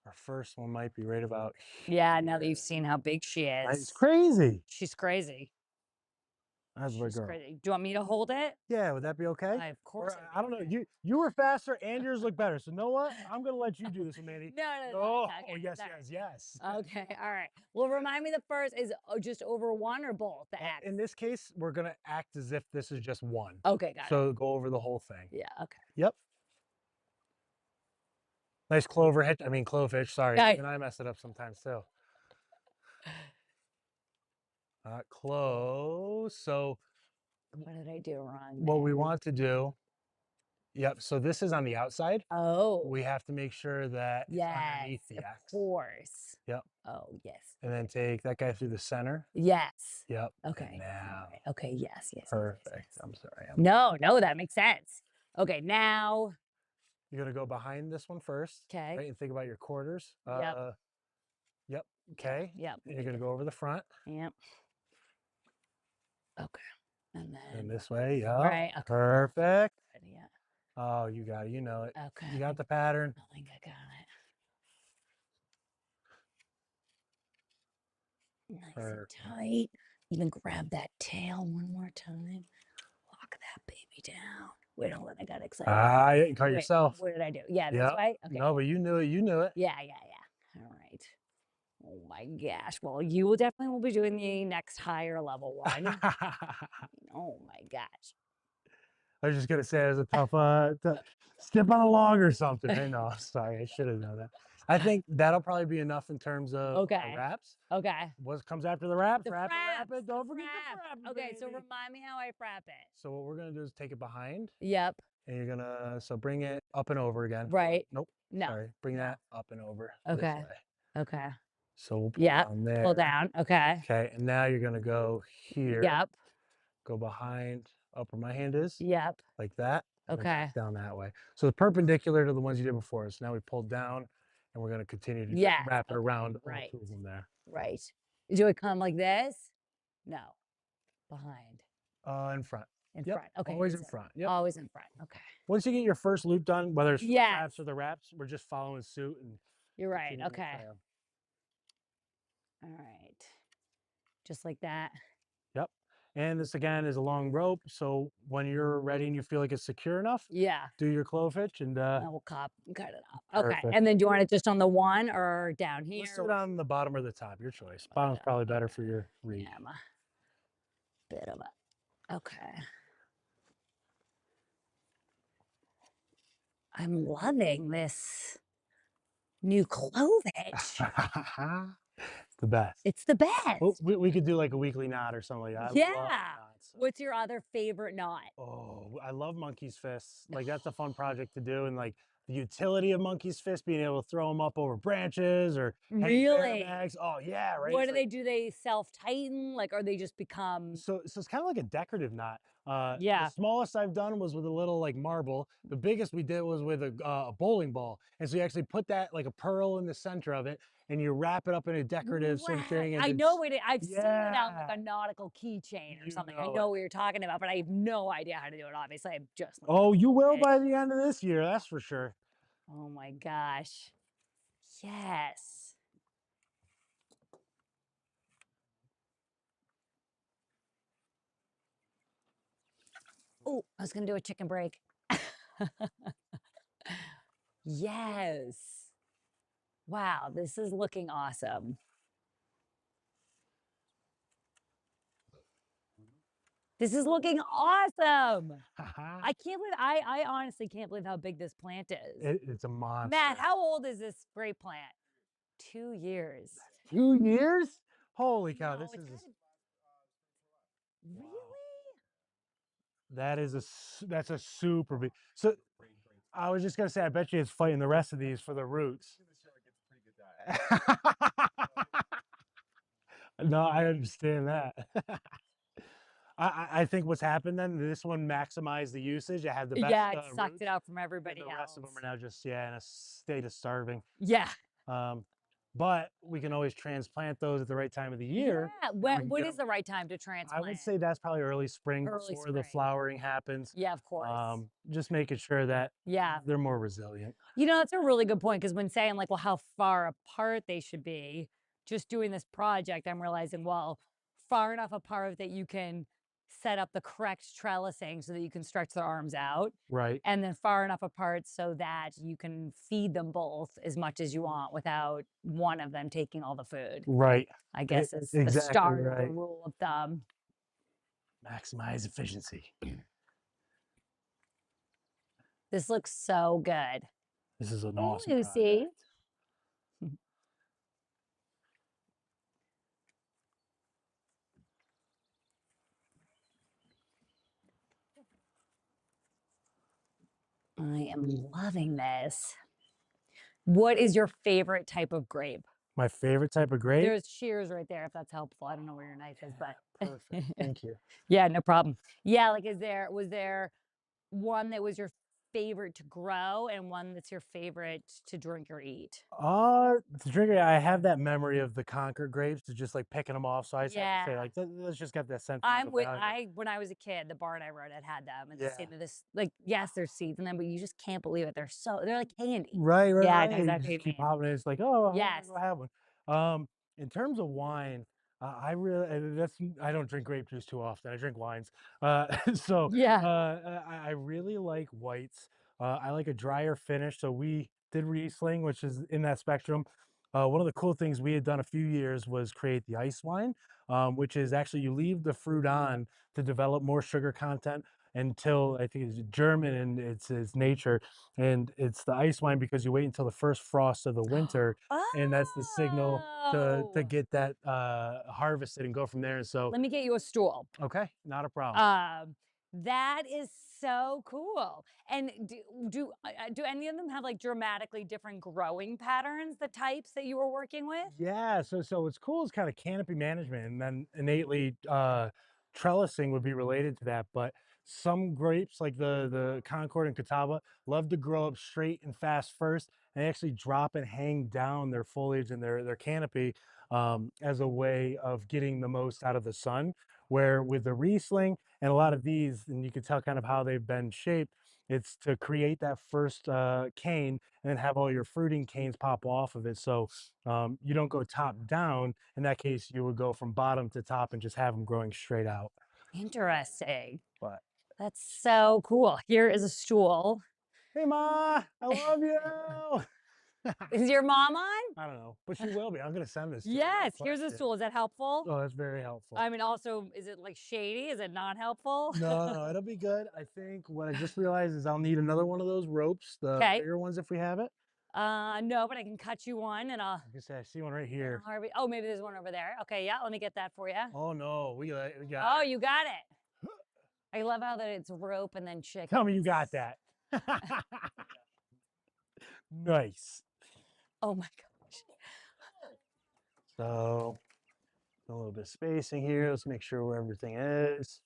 our first one might be right about Yeah, now that here. you've seen how big she Right? It's is. crazy. She's crazy. That's my She's girl. crazy. Do you want me to hold it? Yeah, would that be okay? Of course. Or I don't know. You were faster and yours look better. So know what? I'm gonna let you do this one, Mandy. No, no, no. Oh, Okay, yes, all yes, yes. right. Okay, all right. Well, remind me the first is just over one or both the X? In this case, we're gonna act as if this is just one. Okay, got it. So go over the whole thing. Yeah, okay. Yep. Nice clover hitch. I mean clove hitch. Sorry, Got even I mess it up sometimes too. Close. So What did I do wrong what we there? want to do. Yep. So this is on the outside. Oh, We have to make sure that it's yes, underneath the of X. course. Yep. Oh, yes. And then take that guy through the center. Yes. Yep. Okay. And now. All right. Okay, yes, yes. Perfect. I'm sorry. No, no, that makes sense. Okay, now. You're gonna go behind this one first. Okay. Right, and think about your quarters. Yep. Yep. Okay. Yep. And you're gonna go over the front. Yep. Okay. And then. And this way. Yep. Right. Okay. Perfect. Yeah. Oh, you got it. You know it. Okay. You got the pattern. I think I got it. Nice Perfect. and tight. Even grab that tail one more time. Lock that baby down. Wait, hold on. I got excited. Ah, you caught Wait, yourself. what did I do? Yeah, this Yep. way? Okay. No, but you knew it. You knew it. Yeah, yeah, yeah. All right. Oh my gosh. Well, you will definitely will be doing the next higher level one. Oh my gosh. I was just gonna say it was a tough step on a log or something. I know. Sorry, I should have known that. I think that'll probably be enough in terms of our Okay. wraps. Okay. What comes after the wraps? The Wrap fraps, it. Don't the forget fraps. the frap. Okay, so Baby. remind me how I frap it. So what we're gonna do is take it behind, Yep. and you're gonna bring it up and over again. Right. Nope. No. Sorry. Bring that up and over. Okay. This way. Okay. So we'll pull Yep. down there. Pull down. Okay. Okay, and now you're gonna go here. Yep. Go behind up where my hand is. Yep. Like that. And then Okay. back down that way. So it's perpendicular to the ones you did before. So now we pulled down, and we're gonna continue to just Yes. wrap it Okay. around all Right. two of them there. Right. Do it come like this? No. Behind. In front. In Yep. front. Okay. Always in front. Yep. Always in front. Okay. Once you get your first loop done, whether it's Yes. wraps or the wraps, we're just following suit and You're right. continuing the Okay. trail. All right. Just like that. Yep. And this again is a long rope. So when you're ready and you feel like it's secure enough, Yeah. do your clove hitch and I will cut it up. Okay. perfect. And then do you want it just on the one or down Let's here? do it on the bottom or the top, your choice. Bottom's Bottom. probably better for Okay. your Yeah, reach. I'm a bit of a okay. I'm loving this new clove hitch. It's the best. It's the Well, best. we could do like a weekly knot or something like that. I love Yeah. knots. So. What's your other favorite knot? Oh, I love monkey's fists. Like that's a fun project to do, and like the utility of monkey's fist, being able to throw them up over branches or hang Really? bags. Oh yeah, right. What It's do like they do? They self-tighten, like, or they just become so it's kind of like a decorative knot. The yeah. smallest I've done was with a little like marble. The biggest we did was with a bowling ball, and so you actually put that like a pearl in the center of it, and you wrap it up in a decorative certain Right. thing, and I know it's it. I've seen it on like yeah, a nautical keychain or you something. I know it. know what you're talking about, but I have no idea how to do it. Obviously, I'm just learning Oh, you will it. by the end of this year, that's for sure. Oh my gosh. Yes. Oh, I was gonna do a chicken break. Yes. Wow, this is looking awesome. This is looking awesome. I can't believe I honestly can't believe how big this plant is. It's a Matt, monster. how old is this grape plant? 2 years. 2 years? Holy cow! No, This it's is gotta wow. really? That is that's a super big. So I was just gonna say, I bet you it's fighting the rest of these for the roots. No, I understand that. I think what's happened then, this one maximized the usage. It had the best Yeah, it sucked it roots, out from and everybody the rest of them are else. now just yeah in a state of starving. Yeah. Um, but we can always transplant those at the right time of the year, Yeah. and we When can what get is them. the right time to I would transplant? say that's probably early spring Early before the spring. flowering happens. Yeah, of course. Just making sure that Yeah. they're more resilient. You know, that's a really good point because when saying like, well, how far apart they should be, just doing this project, I'm realizing, well, far enough apart that you can set up the correct trellising so that you can stretch their arms out. Right, And then far enough apart so that you can feed them both as much as you want without one of them taking all the food, right. I guess is the Exactly start of the right. rule of thumb. Maximize efficiency. This looks so good. This is an Hey, awesome Lucy. project. I am loving this. What is your favorite type of grape? My favorite type of grape. There's shears right there if that's helpful. I don't know where your knife is, but Perfect. Thank you. yeah, no problem. Yeah, like was there one that was your favorite to grow and one that's your favorite to drink or eat? To drink it, I have that memory of the Concord grapes, to just like picking them off. So I just have to Yeah. say, like, let's just get that I'm sentimental with value. I when I was a kid, the barn I rode at had them and to see Yeah. that this like yes, there's seeds in them, but you just can't believe it. They're like candy. Right, right, Yeah, I know right. You exactly just what you keep mean. popping it. It's like, oh, I want to Yes. go have one. In terms of wine, I really I don't drink grape juice too often. I drink wines. So Yeah. I really like whites. I like a drier finish. So we did Riesling, which is in that spectrum. One of the cool things we had done a few years was create the ice wine, which is actually you leave the fruit on to develop more sugar content until I think it's German and its nature, and it's the ice wine because you wait until the first frost of the winter, and that's the signal to Oh. get that harvested and go from there. And so, Let me get you a stool. okay, not a problem. Um, that is so cool. And do any of them have like dramatically different growing patterns, the types that you were working with? Yeah, so what's cool is kind of canopy management, and then innately trellising would be related to that. But some grapes, like the Concord and Catawba, love to grow up straight and fast first, and actually drop and hang down their foliage and their canopy as a way of getting the most out of the sun. Where with the Riesling and a lot of these, and you can tell kind of how they've been shaped, it's to create that first cane and then have all your fruiting canes pop off of it. So you don't go top down. In that case, you would go from bottom to top and just have them growing straight out. Interesting. But That's so cool. Here is a stool. hey, Ma, I love you. Is your mom on? I don't know, but she will be. I'm gonna send this to her, no Yes, here's a question. stool. Is that helpful? Oh, that's very helpful. I mean, also, is it like shady? Is it not helpful? No, no, it'll be good. I think what I just realized is I'll need another one of those ropes, the Okay. bigger ones if we have it. No, but I can cut you one and I'll Like I said, I see one right here. Oh, maybe there's one over there. Okay, yeah, let me get that for you. Oh no, we got Oh, her. you got it. I love how that it's rope and then chicken. Tell me you got that. Nice. Oh my gosh. So a little bit of spacing here. Let's make sure where everything is.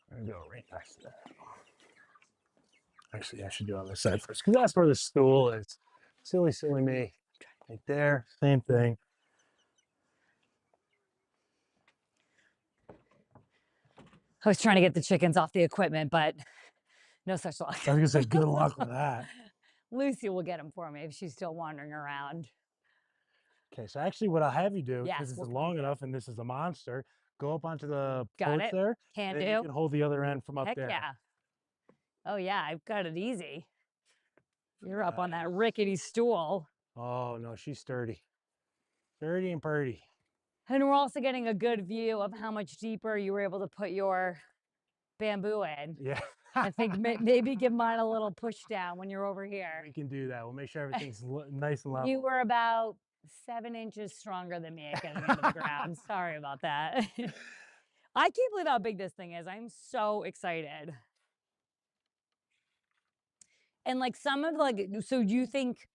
I'm gonna go right next to that. Actually, I should do it on this side first because that's where the stool is. Silly, silly me. Right there, same thing. I was trying to get the chickens off the equipment, but no such luck. I was gonna say good luck with that. Lucy will get them for me if she's still wandering around. Okay, so actually what I'll have you do, because Yes, this what is can we long do? enough and this is a monster, go up onto the Got porch it. there, Can and then you do. can hold the other end from up Heck there. yeah. Oh yeah, I've got it easy. You're up on that rickety stool. Oh no, she's sturdy. Sturdy and purdy. And we're also getting a good view of how much deeper you were able to put your bamboo in. Yeah. I think maybe give mine a little push down when you're over here. We can do that. We'll make sure everything's nice and level. You were about 7 inches stronger than me at getting into the ground. Sorry about that. I can't believe how big this thing is. I'm so excited. And like some of like, so you think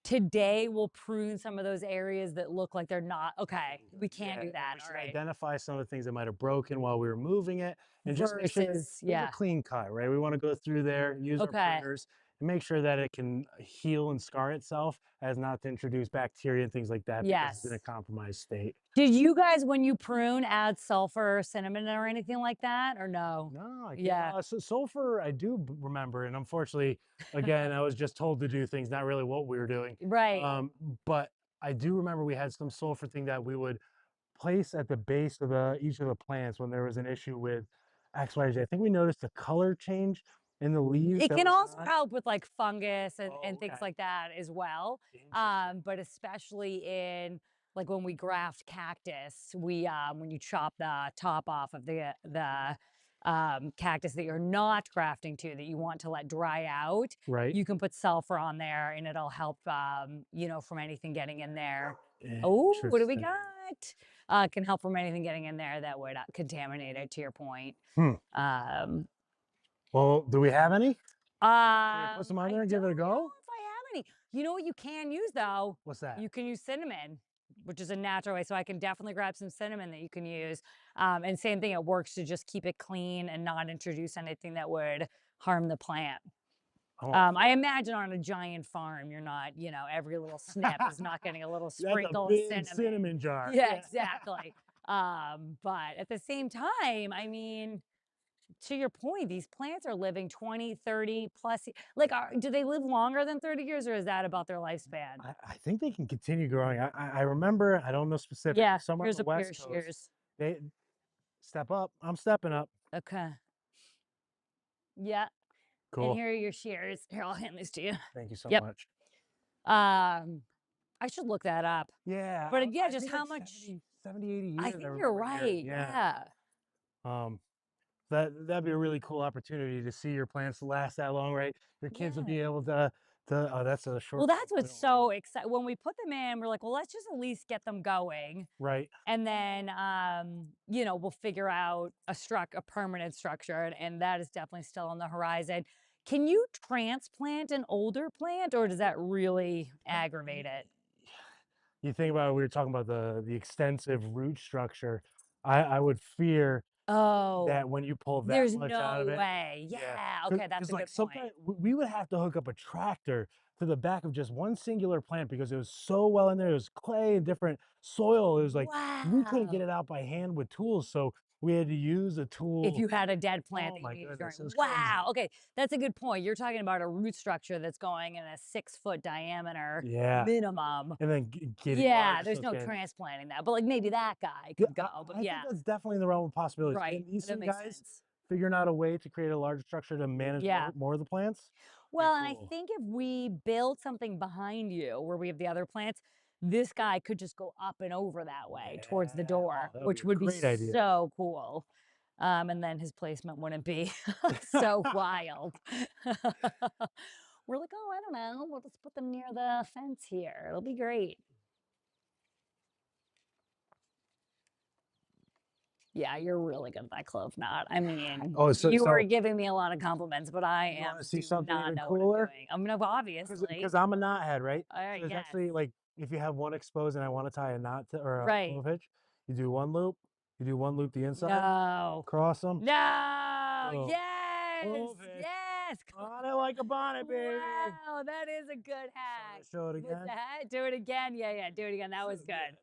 today we'll prune some of those areas that look like they're not okay? We can't Yeah, do and that. we All should right. identify some of the things that might have broken while we were moving it and just make sure that Versus, there's a yeah. clean cut, right? We want to go through there, use our Okay. pruners, and make sure that it can heal and scar itself as not to introduce bacteria and things like that because it's in a Yes. compromised state. Did you guys, when you prune, add sulfur or cinnamon or anything like that, or no? No, I can't. Yeah. So sulfur, I do remember, and unfortunately, again, I was just told to do things, not really what we were doing. Right. But I do remember we had some sulfur thing that we would place at the base of each of the plants when there was an issue with X, Y, Z. I think we noticed a color change in the leaves It that can was also not. help with like fungus and, Oh, and things okay. like that as well. Interesting. But especially in like when we graft cactus, we when you chop the top off of the cactus that you're not grafting to that you want to let dry out, Right. you can put sulfur on there and it'll help you know, from anything getting in there. Oh, what do we Interesting. got? Can help from anything getting in there that would contaminate it, to your point. Hmm. Um, Well, do we have any? Can we put some on I there and give it a don't know go? if I have any. You know what you can use though? What's that? You can use cinnamon, which is a natural way. So I can definitely grab some cinnamon that you can use. And same thing, it works to just keep it clean and not introduce anything that would harm the plant. I'm all I for it. imagine on a giant farm, you're not, you know, every little snip is not getting a little That's a sprinkle of big cinnamon. cinnamon jar. Yeah, Yeah. exactly. But at the same time, I mean, to your point, these plants are living 20, 30 plus. Like, do they live longer than 30 years or is that about their lifespan? I think they can continue growing. I remember, I don't know specifics, Yeah, but somewhere on here's the a pair West of Coast, shears. they step up. I'm stepping up. Okay. Yeah. And Cool. here are your shears. Here, I'll hand this to you. Thank you so Yep. much. I should look that up. Yeah, But yeah, I just think how like much 70, 80 I years. I think you're remember hearing. right. Yeah. Yeah. Um, that'd be a really cool opportunity to see your plants last that long, right? Your kids will Yeah. be able to. Oh, that's a Well, short rope. that's We what's don't want so exciting. When we put them in, we're like, well, let's just at least get them going. right. And then, you know, we'll figure out a permanent structure, and that is definitely still on the horizon. Can you transplant an older plant, or does that really aggravate it? You think about we were talking about the extensive root structure. I would fear Oh, that when you pull that there's much out no of it, way. yeah, Yeah. Okay, that's because a like good point. sometimes we would have to hook up a tractor to the back of just one singular plant because it was so well in there. It was clay and different soil. It was like we couldn't get Wow. it out by hand with tools, so we had to use a If tool. you had a dead plant Oh that you my needed goodness, it during was wow, crazy. okay, that's a good point. You're talking about a root structure that's going in a 6-foot diameter Yeah, minimum. and then getting Yeah, larger there's so it no can. transplanting that, but, like, maybe that guy Yeah, could go, but I think yeah, that's definitely in the realm of possibilities. right, Getting these that two makes guys sense. figuring out a way to create a larger structure to manage Yeah. more of the plants. Pretty Well, and I cool. think if we build something behind you where we have the other plants, this guy could just go up and over that way towards the Yeah. Oh, door, that would be which a would be great idea. so cool. And then his placement wouldn't be so wild. We're like, oh, I don't know. We'll just put them near the fence here. It'll be great. Yeah, you're really good at that clove knot. I mean, Oh, you are giving me a lot of compliments, but I you am want to see do something not even know what I'm cooler? doing. I'm gonna obviously. Because I'm a knot head, right? All So right, there's yes. actually like if you have one exposed and I want to tie a knot to or a Right. clove hitch, you do one loop, you do one loop the inside, No. cross them, No. boom, Yes. clove hitch Yes. on it like a bonnet, baby. Wow, that is a good hack. Show it What's again. that? Do it again. Yeah, yeah. Do it again. That was good.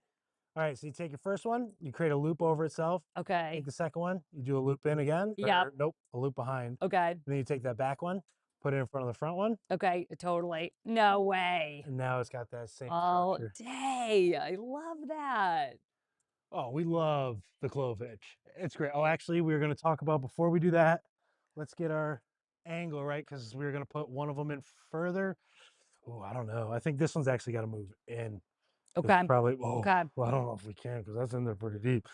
All right, so you take your first one, you create a loop over itself. Take Okay. the second one, you do a loop in again, Yep. or nope, a loop behind. Okay. And then you take that back one, put it in front of the front one, Okay. Totally. No way. and now it's got that same All structure. day. I love that. Oh, we love the clove hitch. It's great. Oh, actually, we were going to talk about before we do that, let's get our angle right because we were going to put one of them in further. Oh, I don't know. I think this one's actually got to move in. It's Okay. probably, oh, Okay. well, I don't know if we can because that's in there pretty deep.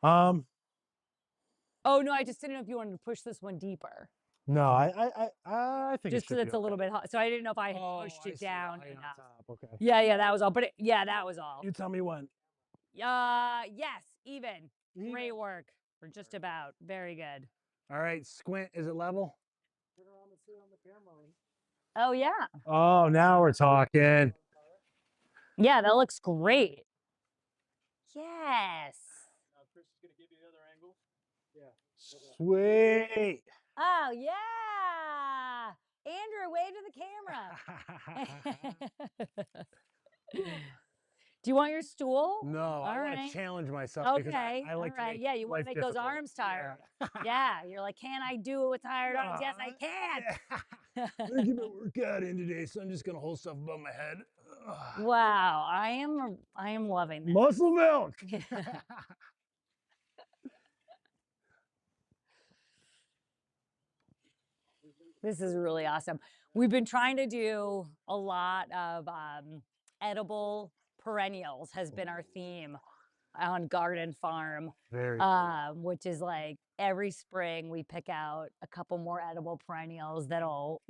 Um, Oh, no, I just didn't know if you wanted to push this one deeper. no, I think it Just because should be it's a okay. little bit hot. So I didn't know if I had Oh, pushed I it see the down height on enough. top. Okay. Yeah, yeah, that was all. But yeah, that was all. You tell me when. Yes, even. Even. Great work. For just about. Very good. All right, squint. Is it level? Turn around and see on the camera. Oh, yeah. Oh, now we're talking. Yeah, that looks great. Yes. Now Chris is gonna give you the other angle. Yeah. Sweet. Oh, yeah. Andrew, wave to the camera. Do you want your stool? No, All I want to right. challenge myself because Okay. I All like to right. make Yeah, you want to life make those difficult. arms tired. Yeah. Yeah. You're like, can I do it with tired arms? Yes, I can. Yeah. I'm gonna get my workout in today, so I'm just gonna hold stuff above my head. Ugh. Wow. I am loving this. Muscle milk. This is really awesome. We've been trying to do a lot of edible perennials has been our theme on Garden Farm, Very cool. which is like every spring we pick out a couple more edible perennials that'll,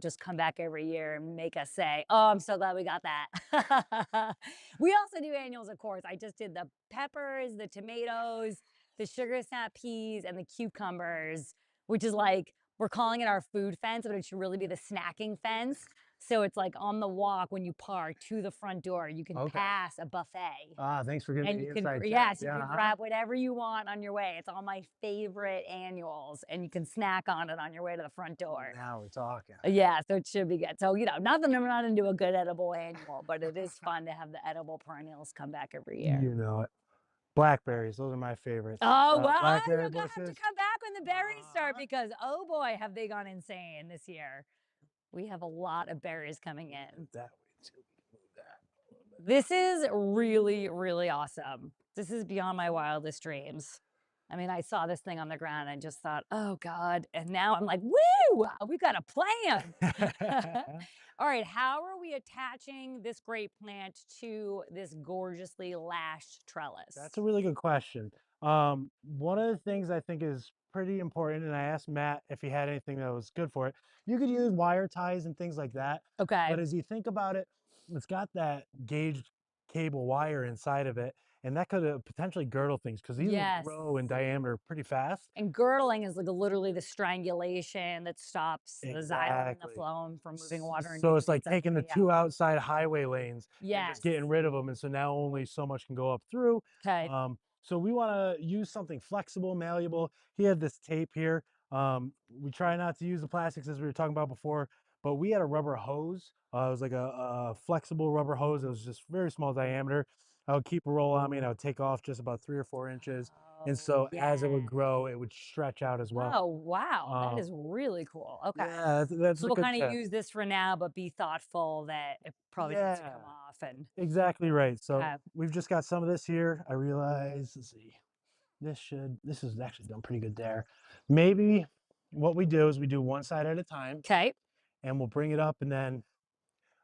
just come back every year and make us say, oh, I'm so glad we got that. We also do annuals, of course. I just did the peppers, the tomatoes, the sugar snap peas, and the cucumbers, which is like, we're calling it our food fence, but it should really be the snacking fence. So it's like on the walk when you park to the front door, you can Okay. pass a buffet. Ah, thanks for giving And me you the can inside job. yes, you Yeah. can grab whatever you want on your way. It's all my favorite annuals, and you can snack on it on your way to the front door. Now we're talking. Yeah, so it should be good. So, not that I'm not into a good edible annual, but it is fun to have the edible perennials come back every year. You know it. Blackberries, those are my favorites. Oh, well, Blackberry you're gonna have to bushes. come back when the berries start Uh-huh. because, oh boy, have they gone insane this year. We have a lot of berries coming in. That way too. We can move that a little bit. This is really, really awesome. This is beyond my wildest dreams. I mean, I saw this thing on the ground and just thought, oh God. And now I'm like, woo, we got a plan. All right, how are we attaching this great plant to this gorgeously lashed trellis? That's a really good question. One of the things I think is pretty important, and I asked Matt if he had anything that was good for it. You could use wire ties and things like that, Okay. but as you think about it, it's got that gauged cable wire inside of it, and that could potentially girdle things because these will Yes. grow in diameter pretty fast. And girdling is like literally the strangulation that stops the xylem and the Exactly. phloem from moving water and So it's like nutrients up to taking the the two outside highway lanes and just Yes. getting rid of them, and so now only so much can go up through. Okay. So we want to use something flexible, malleable. He had this tape here. We try not to use the plastics as we were talking about before, but we had a rubber hose. It was like a flexible rubber hose. It was just very small diameter. I would keep a roll on me and I would take off just about 3 or 4 inches. And Oh, so as it would yes. grow, it would stretch out as well. Oh, wow. That Um, is really cool. Okay. yeah, that's So a we'll good kind of tip. use this for now, but be thoughtful that it probably needs to Yeah, come off and exactly right. So okay. we've just got some of this here. I realize, let's see, this is actually done pretty good there. Maybe what we do is we do one side at a time Okay. and we'll bring it up. And then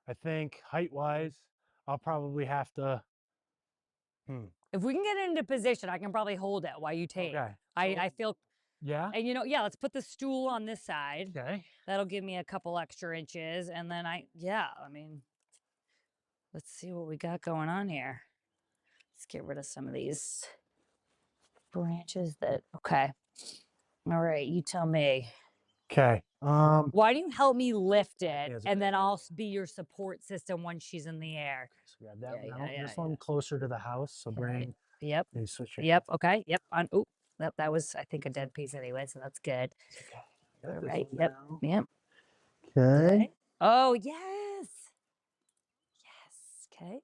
I think height wise, I'll probably have to, hmm, If we can get it into position, I can probably hold it while you tape. okay. I feel, Yeah, and yeah, let's put the stool on this side. okay. That'll give me a couple extra inches. And then yeah, I mean, let's see what we got going on here. Let's get rid of some of these branches okay. All right, you tell me. Okay. Why don't you help me lift I it think that's a and good then idea. I'll be your support system once she's in the air? Okay, so grab that Yeah, one yeah, out. yeah, This yeah. one closer to the house. So Okay. bring, Yep. maybe switch your Yep. Okay. Yep. On. Oh, that was I think a dead piece anyway, so that's good. It's okay. Got All this right. one Yep. now. Yep. Okay. Okay. Oh yes. Yes. Okay.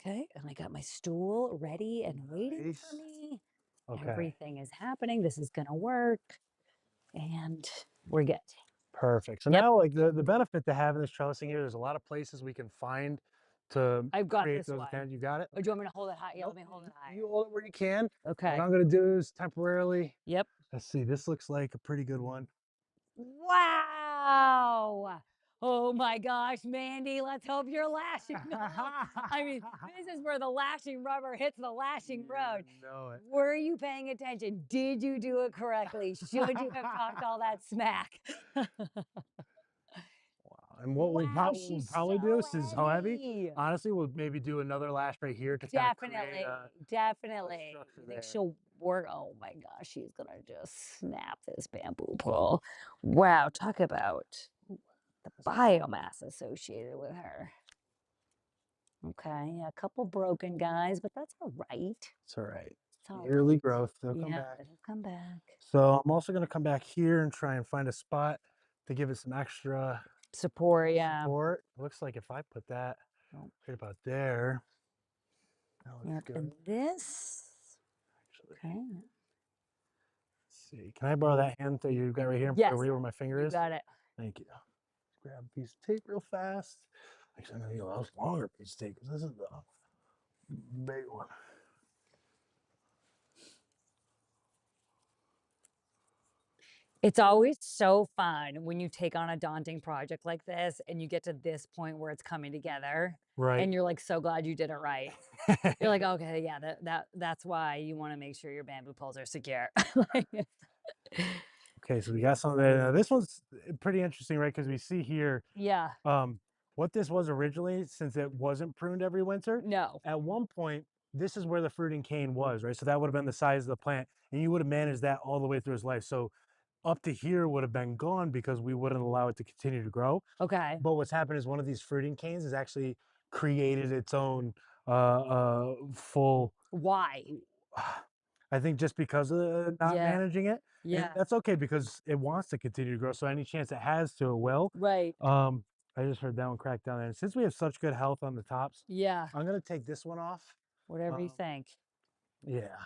Okay. And I got my stool ready and waiting for Nice. me. Okay. Everything is happening. This is gonna work, and we're good. Perfect. So Yep. now, like the benefit to having this trellising here, there's a lot of places we can find to I've got create this those one. attendants. You got it? Oh, do you Okay. want me to hold it high? Yeah, let Nope. me hold it You higher. hold it where you can. What Okay. I'm gonna do is temporarily. Yep. Let's see. This looks like a pretty good one. Wow. Oh my gosh, Mandy, let's hope you're lashing those. I mean, this is where the lashing rubber hits the lashing You road. know it. Were you paying attention? Did you do it correctly? Should you have talked all that smack? Wow. And Wow, what we'll she's probably do, so since it's so heavy, heavy. honestly, we'll maybe do another lash right here to kind of create Definitely, a definitely. structure You think there. she'll work? Oh my gosh, she's gonna just snap this bamboo pole. Wow, talk about the biomass associated with her. Okay, yeah, a couple broken guys, but that's all right. It's all right. It's all Yearly right. growth. They'll come Yeah, back. it'll come back. So I'm also going to come back here and try and find a spot to give it some extra Support, yeah. support. Looks like if I put that Oh, right about there, that looks yep, good. and this. Actually, Okay. let's see. Can I borrow that hand that you got right here and put it Yes, right where my finger you is? got it. Thank you. Grab a piece of tape real fast. Actually, I'm going to need a lot longer piece of tape because this is the big one. It's always so fun when you take on a daunting project like this and you get to this point where it's coming together Right. and you're like so glad you did it right. You're like, okay, yeah, that's why you want to make sure your bamboo poles are secure. Like, Okay, so we got some there. Now, this one's pretty interesting, right? Because we see here yeah, um, what this was originally, since it wasn't pruned every winter. no. At one point, this is where the fruiting cane was, right? So that would have been the size of the plant, and you would have managed that all the way through his life. So up to here would have been gone because we wouldn't allow it to continue to grow. Okay. But what's happened is one of these fruiting canes has actually created its own full. Why? I think just because of not Yeah. managing it, and Yeah. that's okay because it wants to continue to grow. So any chance it has to, it will. Right. I just heard that one crack down there. And since we have such good health on the tops, Yeah. I'm gonna take this one off. Whatever you Um, think. yeah,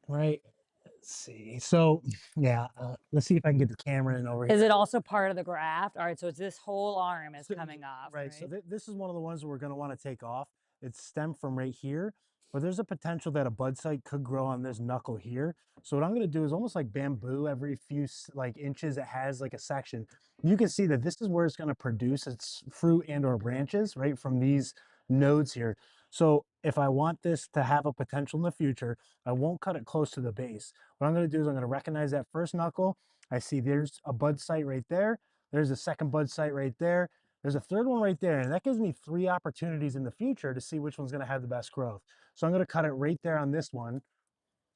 right. Let's see. So yeah, let's see if I can get the camera in over Is here. it also part of the graft? All right, so it's this whole arm is So, coming off, right. So right? this is one of the ones that we're gonna want to take off. It's stemmed from right here, but there's a potential that a bud site could grow on this knuckle here. So what I'm gonna do is almost like bamboo, every few like inches it has like a section. You can see that this is where it's gonna produce its fruit and or branches, right, from these nodes here. So if I want this to have a potential in the future, I won't cut it close to the base. What I'm gonna do is I'm gonna recognize that first knuckle. I see there's a bud site right there. There's a second bud site right there. There's a third one right there, and that gives me 3 opportunities in the future to see which one's gonna have the best growth. So I'm gonna cut it right there on this one,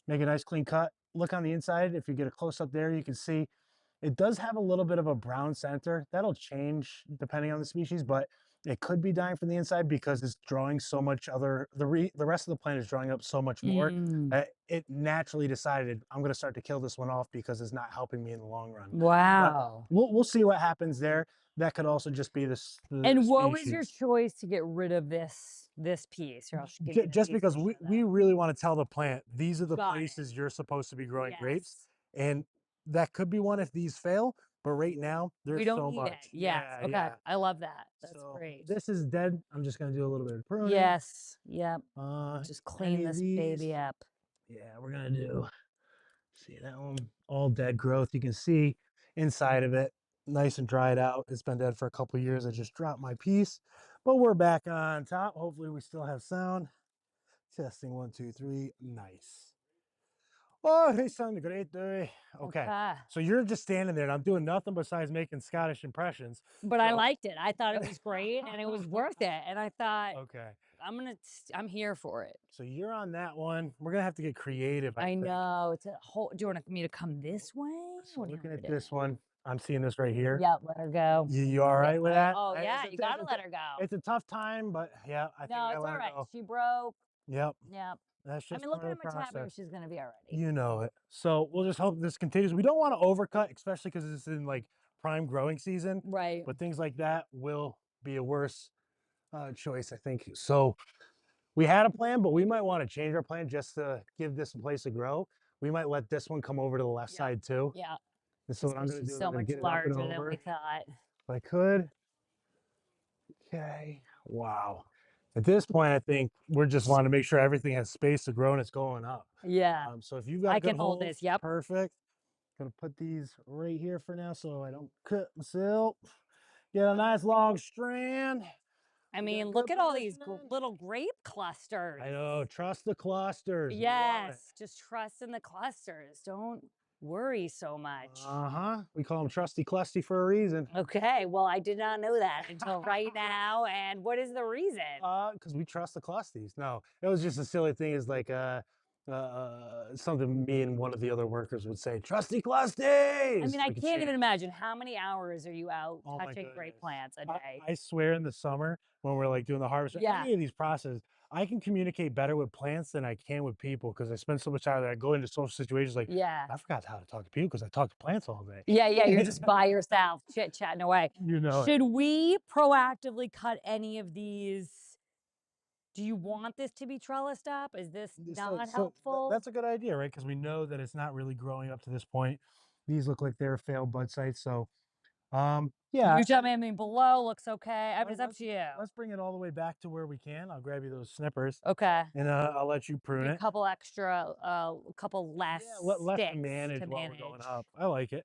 make a nice clean cut. Look on the inside. If you get a close up there, you can see it does have a little bit of a brown center. That'll change depending on the species, but It could be dying from the inside because it's drawing so much other the rest of the plant is drawing up so much more. Mm. It naturally decided I'm going to start to kill this one off because it's not helping me in the long run. But Wow. we'll see what happens there. That could also just be the And what was your species. choice to get rid of this piece? Here, I'll give you the Just piece to because show we them. really want to tell the plant these are the Got it. places you're supposed to be growing grapes, Yes. and that could be one if these fail. But right now, We there's don't so need it. much. Yes. Yeah, Okay. yeah. I love that. That's So great. this is dead. I'm just gonna do a little bit of pruning. Yes. Yep. Just clean Any of this these, baby up. yeah, we're gonna do. See that one, all dead growth. You can see inside of it, nice and dried out. It's been dead for a couple of years. I just dropped my piece, but we're back on top. Hopefully, we still have sound. Testing 1, 2, 3. Nice. Oh, they sound great, day. Okay. Okay. So you're just standing there and I'm doing nothing besides making Scottish impressions. But I So liked it. I thought it was great and it was worth it. And I thought, okay. I'm here for it. So you're on that one. We're gonna have to get creative, I I think. know. It's a whole, do you want me to come this way? So What do you looking want at me to do? this one, I'm seeing this right here. Yep, let her go. You all Yep. right with that? Oh yeah, you gotta It's let her go. it's a tough time, but yeah, I think No, I it's let all her right. go. She broke. Yep. Yep. That's I just mean, look part at of how the much happier process. she's gonna be already. You know it. So we'll just hope this continues. We don't want to overcut, especially because it's in like prime growing season, Right. but things like that will be a worse choice, I think. So we had a plan, but we might want to change our plan just to give this a place to grow. We might let this one come over to the left Yep. side too. Yeah. And so Just what I'm because going to she's do is I'm so going to much get it up and larger than we over thought. if I could. Okay. Wow. At this point, I think we're just wanting to make sure everything has space to grow and it's going up. Yeah. So if you've got I good can hold holes, this. Yep. perfect. Gonna put these right here for now so I don't cut myself. Get a nice long strand. I We got mean, look good at all these positioning. little grape clusters. I know. Trust the clusters. We love it. Yes, just trust in the clusters. Don't worry so much. Uh-huh. We call them trusty clusty for a reason. Okay, well, I did not know that until right now. And what is the reason? Because we trust the clusties. No, it was just a silly thing. Is like something me and one of the other workers would say, "Trusty I clusties." mean, I Like a can't even chant. imagine how many hours are you out Oh my touching grape goodness. plants a I, day? I swear in the summer when we're like doing the harvest or Yeah, any of these processes, I can communicate better with plants than I can with people because I spend so much time there. I go into social situations like yeah, I forgot how to talk to people because I talk to plants all day. yeah, yeah. You're just by yourself, chit chatting away. You know it. Should we proactively cut any of these? Do you want this to be trellised up? Is this not helpful? That's a good idea, right? Because we know that it's not really growing up to this point. These look like they're failed bud sites. So yeah, You tell me. I mean, below looks okay. I mean, it's up let's to you. let's bring it all the way back to where we can. I'll grab you those snippers Okay. and I'll let you prune Be a it. couple extra, a couple less Yeah, less to sticks manage to while we're going manage. up. I like it.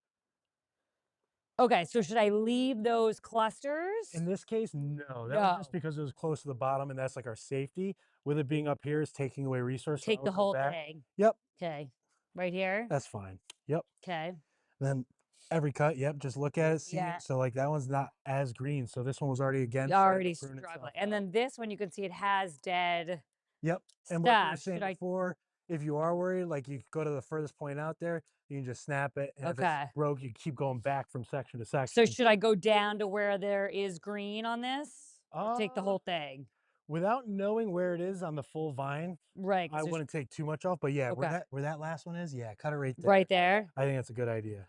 Okay, so should I leave those In clusters? this case, no. That was No. just because it was close to the bottom, and that's like our safety. With it being up here is taking away resource, so I Take the would go whole back. thing. Yep, Okay. Right here? that's fine. Yep. Okay. Then every cut, yep, just look at it, see Yeah. it. So like that one's not as green. So this one was already again starting to Already prune struggling. itself And out. then this one, you can see it has dead Yep. And like we were stuff. saying Should I? before, if you are worried, like you go to the furthest point out there, you can just snap it. And if it's Okay. broke, you keep going back from section to So section. should I go down to where there is green on this or take the Uh whole thing? Without knowing where it is on the full vine, Right. I Because there's, wouldn't take too much off. But yeah, okay. where that last one is, yeah, cut it right Right there. there. I think that's a good idea.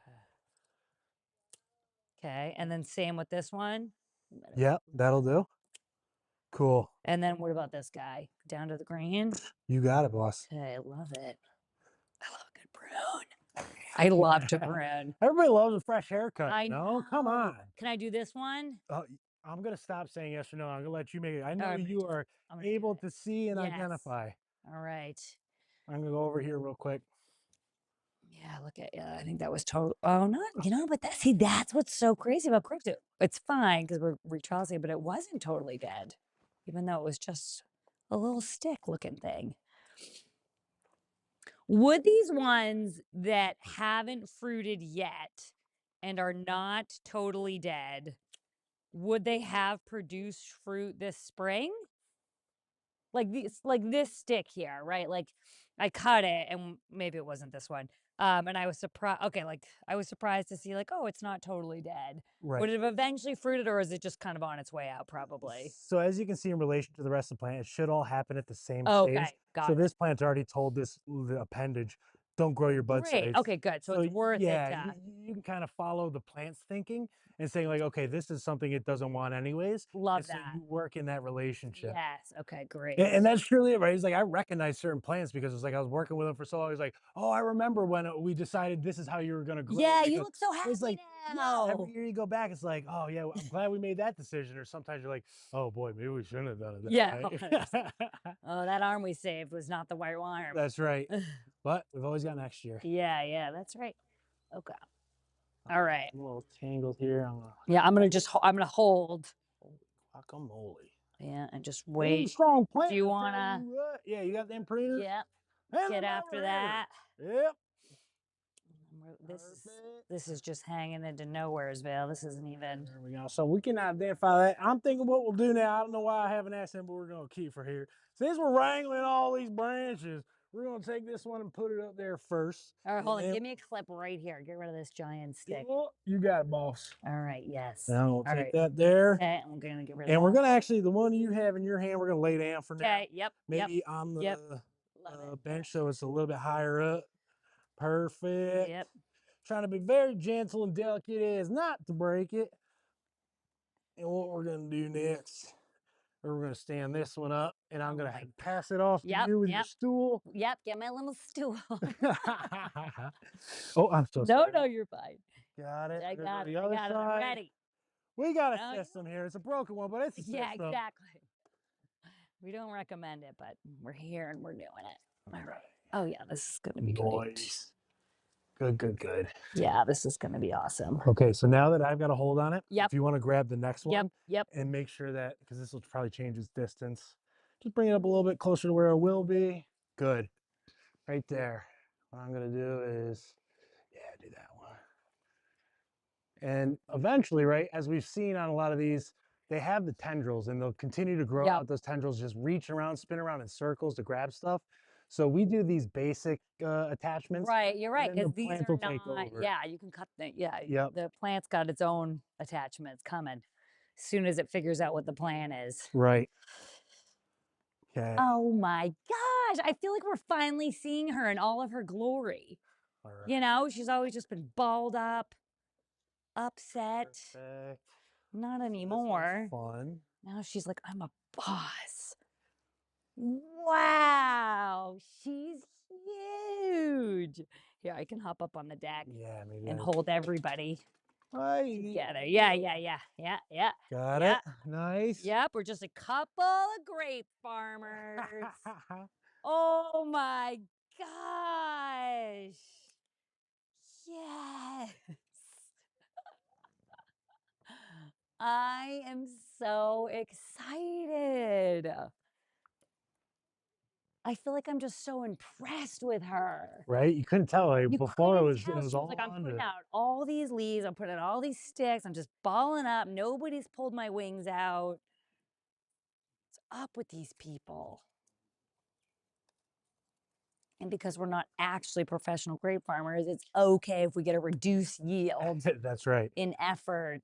Okay. And then same with this one. Yep, that'll do. Cool. And then what about this guy? Down to the green. You got it, boss. Okay, I love it. I love a good prune. I love to prune. Everybody loves a fresh haircut. I No, come know. on. Can I do this one? I'm gonna stop saying yes or no. I'm gonna let you make it. I All know right, you are I'm gonna do able it. to see and Yes. identify. All right. I'm gonna go over here real quick. Yeah, look at yeah. I think that was total. Oh, not but that's what's so crazy about crypto. It's fine because we're retracing, but it wasn't totally dead, even though it was just a little stick looking thing. Would these ones that haven't fruited yet and are not totally dead, would they have produced fruit this spring? Like this stick here, right? Like I cut it, and maybe it wasn't this one. And I was surprised. Okay, like I was surprised to see, like, oh, it's not totally dead. Right. Would it have eventually fruited, or is it just kind of on its way out? Probably. So as you can see in relation to the rest of the plant, it should all happen at the same stage. Okay, got So it. this plant's already told the appendage, don't grow your bud Great. sites. Okay, good. So So it's worth it yeah, to you can kind of follow the plant's thinking and saying like, okay, this is something it doesn't want anyways. And love so that. you work in that relationship. Yes. Okay, great. And that's truly it, right? He's like, I recognize certain plants because it's like I was working with him for so long. He's like, oh, I remember when we decided this is how you were going to grow Yeah, you because look so it's happy like, yeah, every now. year you go back, it's like, oh, yeah, I'm glad we made that decision. Or sometimes you're like, oh, boy, maybe we shouldn't have done it that Yeah, 100%. way. Oh, that arm we saved was not the white arm. That's right. But we've always got next year. Yeah, yeah, that's right. Okay. All right. I'm a little tangled here. I'm gonna, Yeah, I'm gonna hold. holy guacamole. Yeah, and just Pretty wait. strong Do plant, you I tell wanna? you what. Yeah, you got them pruners? Yeah, Hand get them after over here. that. Yep. This Perfect. this is just hanging into nowheresville. This isn't even. There we go. So we can identify that. I'm thinking what we'll do now. I don't know why I haven't asked him, but we're going to keep for here. Since we're wrangling all these branches, we're going to take this one and put it up there first. All right, And hold on. then, Give me a clip right here. Get rid of this giant stick. you got it, boss. All right. Yes. Now we'll All take right. that there. Okay, I'm gonna get rid of And we're that. going to actually, the one you have in your hand, we're going to lay down for now. Okay. Yep. Yep. Maybe on the Yep. Love it. bench so it's a little bit higher up. Perfect. Yep. Trying to be very gentle and delicate as not to break it. And what we're going to do next, we're going to stand this one up, and I'm going to pass it off to Yep. you with your Yep. stool. Yep. Get my little stool. Oh, I'm so No, sorry. no, you're fine. Got it. I We're gonna go got to it. the I other got it. I'm side. ready. We got a No, system here. It's a broken one, but it's a system. Yeah, exactly. We don't recommend it, but we're here and we're doing it. All right. Oh yeah, this is gonna be great. Nice. Good, good, good. Yeah, this is gonna be awesome. Okay, so now that I've got a hold on it, Yep. if you want to grab the next Yep. one Yep. and make sure that, because this will probably change its distance, just bring it up a little bit closer to where it will be. Good. Right there. What I'm going to do is, yeah, do that one. And eventually, right, as we've seen on a lot of these, they have the tendrils and they'll continue to grow Yep. out those tendrils, just reach around, spin around in circles to grab stuff. So we do these basic attachments. Right, you're right, And then because the these plant are will take not. over. Yeah, you can cut the. Yeah, Yep. the plant's got its own attachments coming. As soon as it figures out what the plan is. Right. Okay. Oh my gosh, I feel like we're finally seeing her in all of her glory. All right. You know, she's always just been balled up, upset. Perfect. Not So this anymore. one's fun. Now she's like, I'm a boss. Wow, she's huge. Here, I can hop up on the deck Yeah, maybe and I hold everybody together. Yeah, got yeah. it. Nice. Yep, we're just a couple of grape farmers. Oh my gosh. Yes. I am so excited. I feel like I'm just so impressed with her. Right? You couldn't tell. Like, You before couldn't it tell. was She was all like, I'm under. putting out all these leaves, I'm putting out all these sticks, I'm just balling up. Nobody's pulled my wings out. What's up with these people? And because we're not actually professional grape farmers, it's okay if we get a reduced yield That's right. in effort.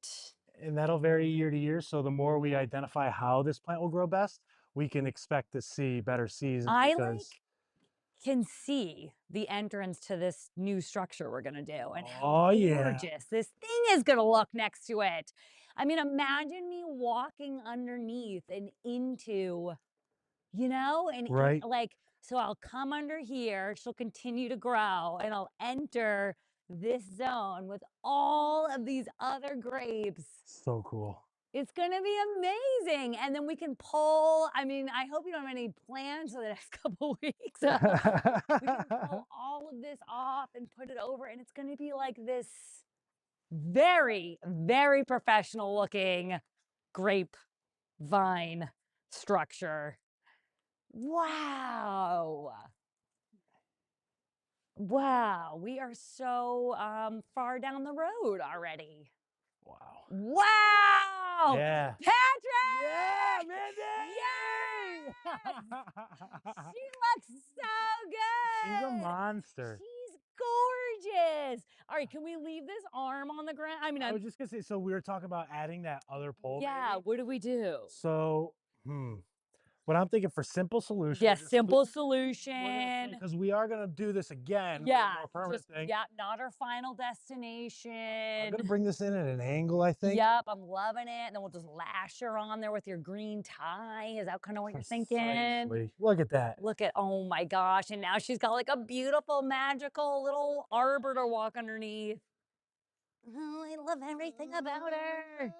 And that'll vary year to year. So the more we identify how this plant will grow best, we can expect to see better seasons I because can see the entrance to this new structure we're gonna do and oh how yeah. gorgeous this thing is gonna look next to it. I mean, imagine me walking underneath and into, you know, and Right. like, so I'll come under here, she'll continue to grow, and I'll enter this zone with all of these other grapes. So cool. It's gonna be amazing. And then we can pull. I mean, I hope you don't have any plans for the next couple weeks. We can pull all of this off and put it over, and it's gonna be like this very, very professional looking grapevine structure. Wow. Wow, we are so far down the road already. Wow. Wow! Yeah. Patrick! Yeah, Mandy! She looks so good. She's a monster. She's gorgeous. All right, can we leave this arm on the ground? I mean, I was just gonna say, so we were talking about adding that other pole. yeah, maybe? what do we do? So, what I'm thinking for simple solution, Yeah, simple solution. because we are gonna do this again. Yeah, More permanent thing. yeah, not our final I'm destination. gonna bring this in at an angle, I think. Yep, I'm loving it. And then we'll just lash her on there with your green tie. Is that kind of what you're thinking? Precisely. Look at that. Look at, oh my gosh. And now she's got like a beautiful, magical little arbor to walk underneath. Oh, I love everything about her.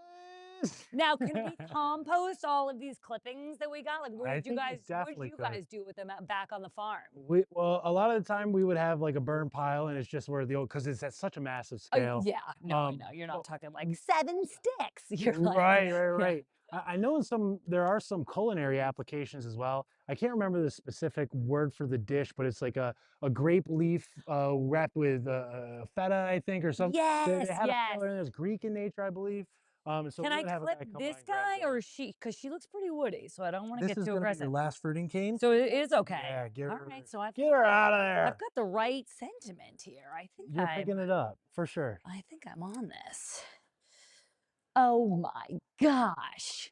Now, can we compost all of these clippings that we got? Like, what I did you think we guys, what did definitely you could. guys do with them back on the farm? Well, a lot of the time we would have like a burn pile, and it's just where the old, because it's at such a massive scale. Yeah, no, I Um, know. You're not well, talking like 7 sticks. You're like, right, yeah. right. I know there are some culinary applications as well. I can't remember the specific word for the dish, but it's like a grape leaf wrapped with feta, I think, or something. They Yes, had a yes. filler in there. It's Greek in nature, I believe. So Can we I would have a clip guy come by this and grab guy or those. she? Because she looks pretty woody, so I don't want to This get is too gonna be your aggressive. last fruiting cane. So it is okay. Yeah, get All her, right, so get her out of I've there. got the right sentiment here. You're picking it up for sure. I think I'm on this. Oh my gosh.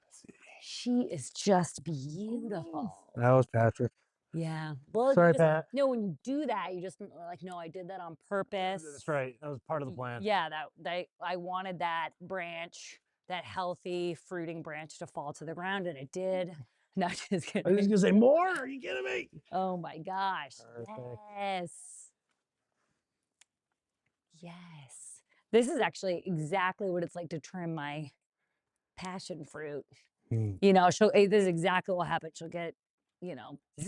She is just beautiful. That was Patrick. Yeah. Well, Sorry, Pat. no, when you do that, you just like, no, I did that on purpose. That's right. That was part of the plan. Yeah, I wanted that branch, that healthy fruiting branch to fall to the ground, and it did. No, just I was kidding. just gonna say more. Are you kidding me? Oh my gosh. Perfect. Yes. Yes. This is actually exactly what it's like to trim my passion fruit. You know, this is exactly what happened. She'll get, You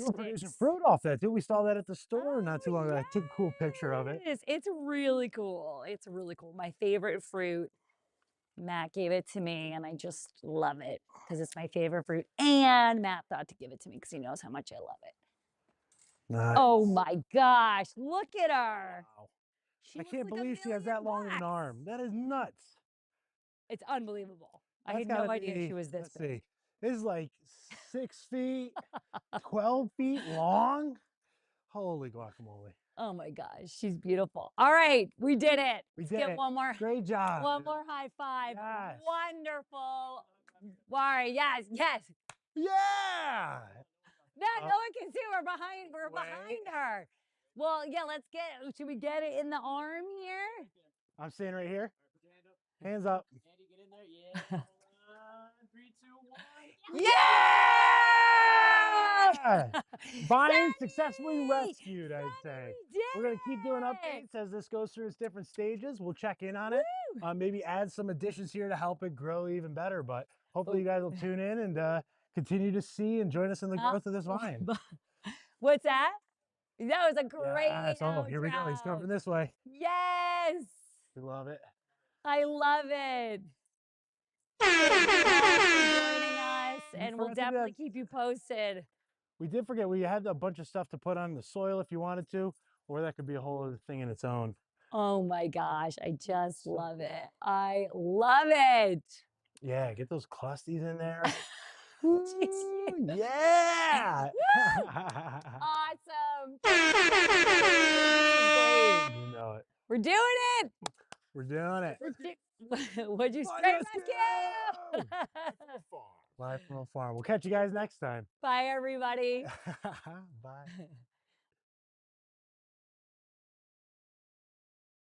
were producing sticks. fruit off that too. We saw that at the store Oh, not too long ago. I took a cool picture of it. yes. It's really cool. It's really cool. My favorite fruit. Matt gave it to me, and I just love it because it's my favorite fruit. And Matt thought to give it to me because he knows how much I love it. Nice. Oh my gosh, look at her. Wow. She I looks can't like believe she has that long of an arm. That is nuts. It's unbelievable. I That's had no gotta idea be, she was this let's big. see. This is like 6 feet, 12 feet long. Holy guacamole. Oh my gosh, she's beautiful. All right, we did it. We Let's did get it. one more. Great job. One more high five. Yes. Wonderful. All right, yes, yes. Yeah. No one can see we're behind her. Well, yeah, should we get it in the arm here? I'm staying right here. Hands up. Andy, get in there. Yeah. 3, 2, 1. Yeah! Vine successfully Sunny! rescued, I'd say. We did We're going to keep doing it! updates as this goes through its different stages. We'll check in on it. Maybe add some additions here to help it grow even better. But hopefully you guys will tune in and continue to see and join us in the growth of this vine. What's that? That was a great Yes. Oh, here we go. He's coming this way. Yes! We love it. I love it. Thank you all for joining us, and we'll definitely keep you posted. We did forget we had a bunch of stuff to put on the soil if you wanted to, or that could be a whole other thing in its own. Oh my gosh, I just love it. I love it. Yeah, get those clusties in there. Jeez, Yeah! awesome. This is great. You know it. We're doing it. We're doing it. What'd you Vine say, rescue! rescue? Live from a farm. We'll catch you guys next time. Bye, everybody. Bye.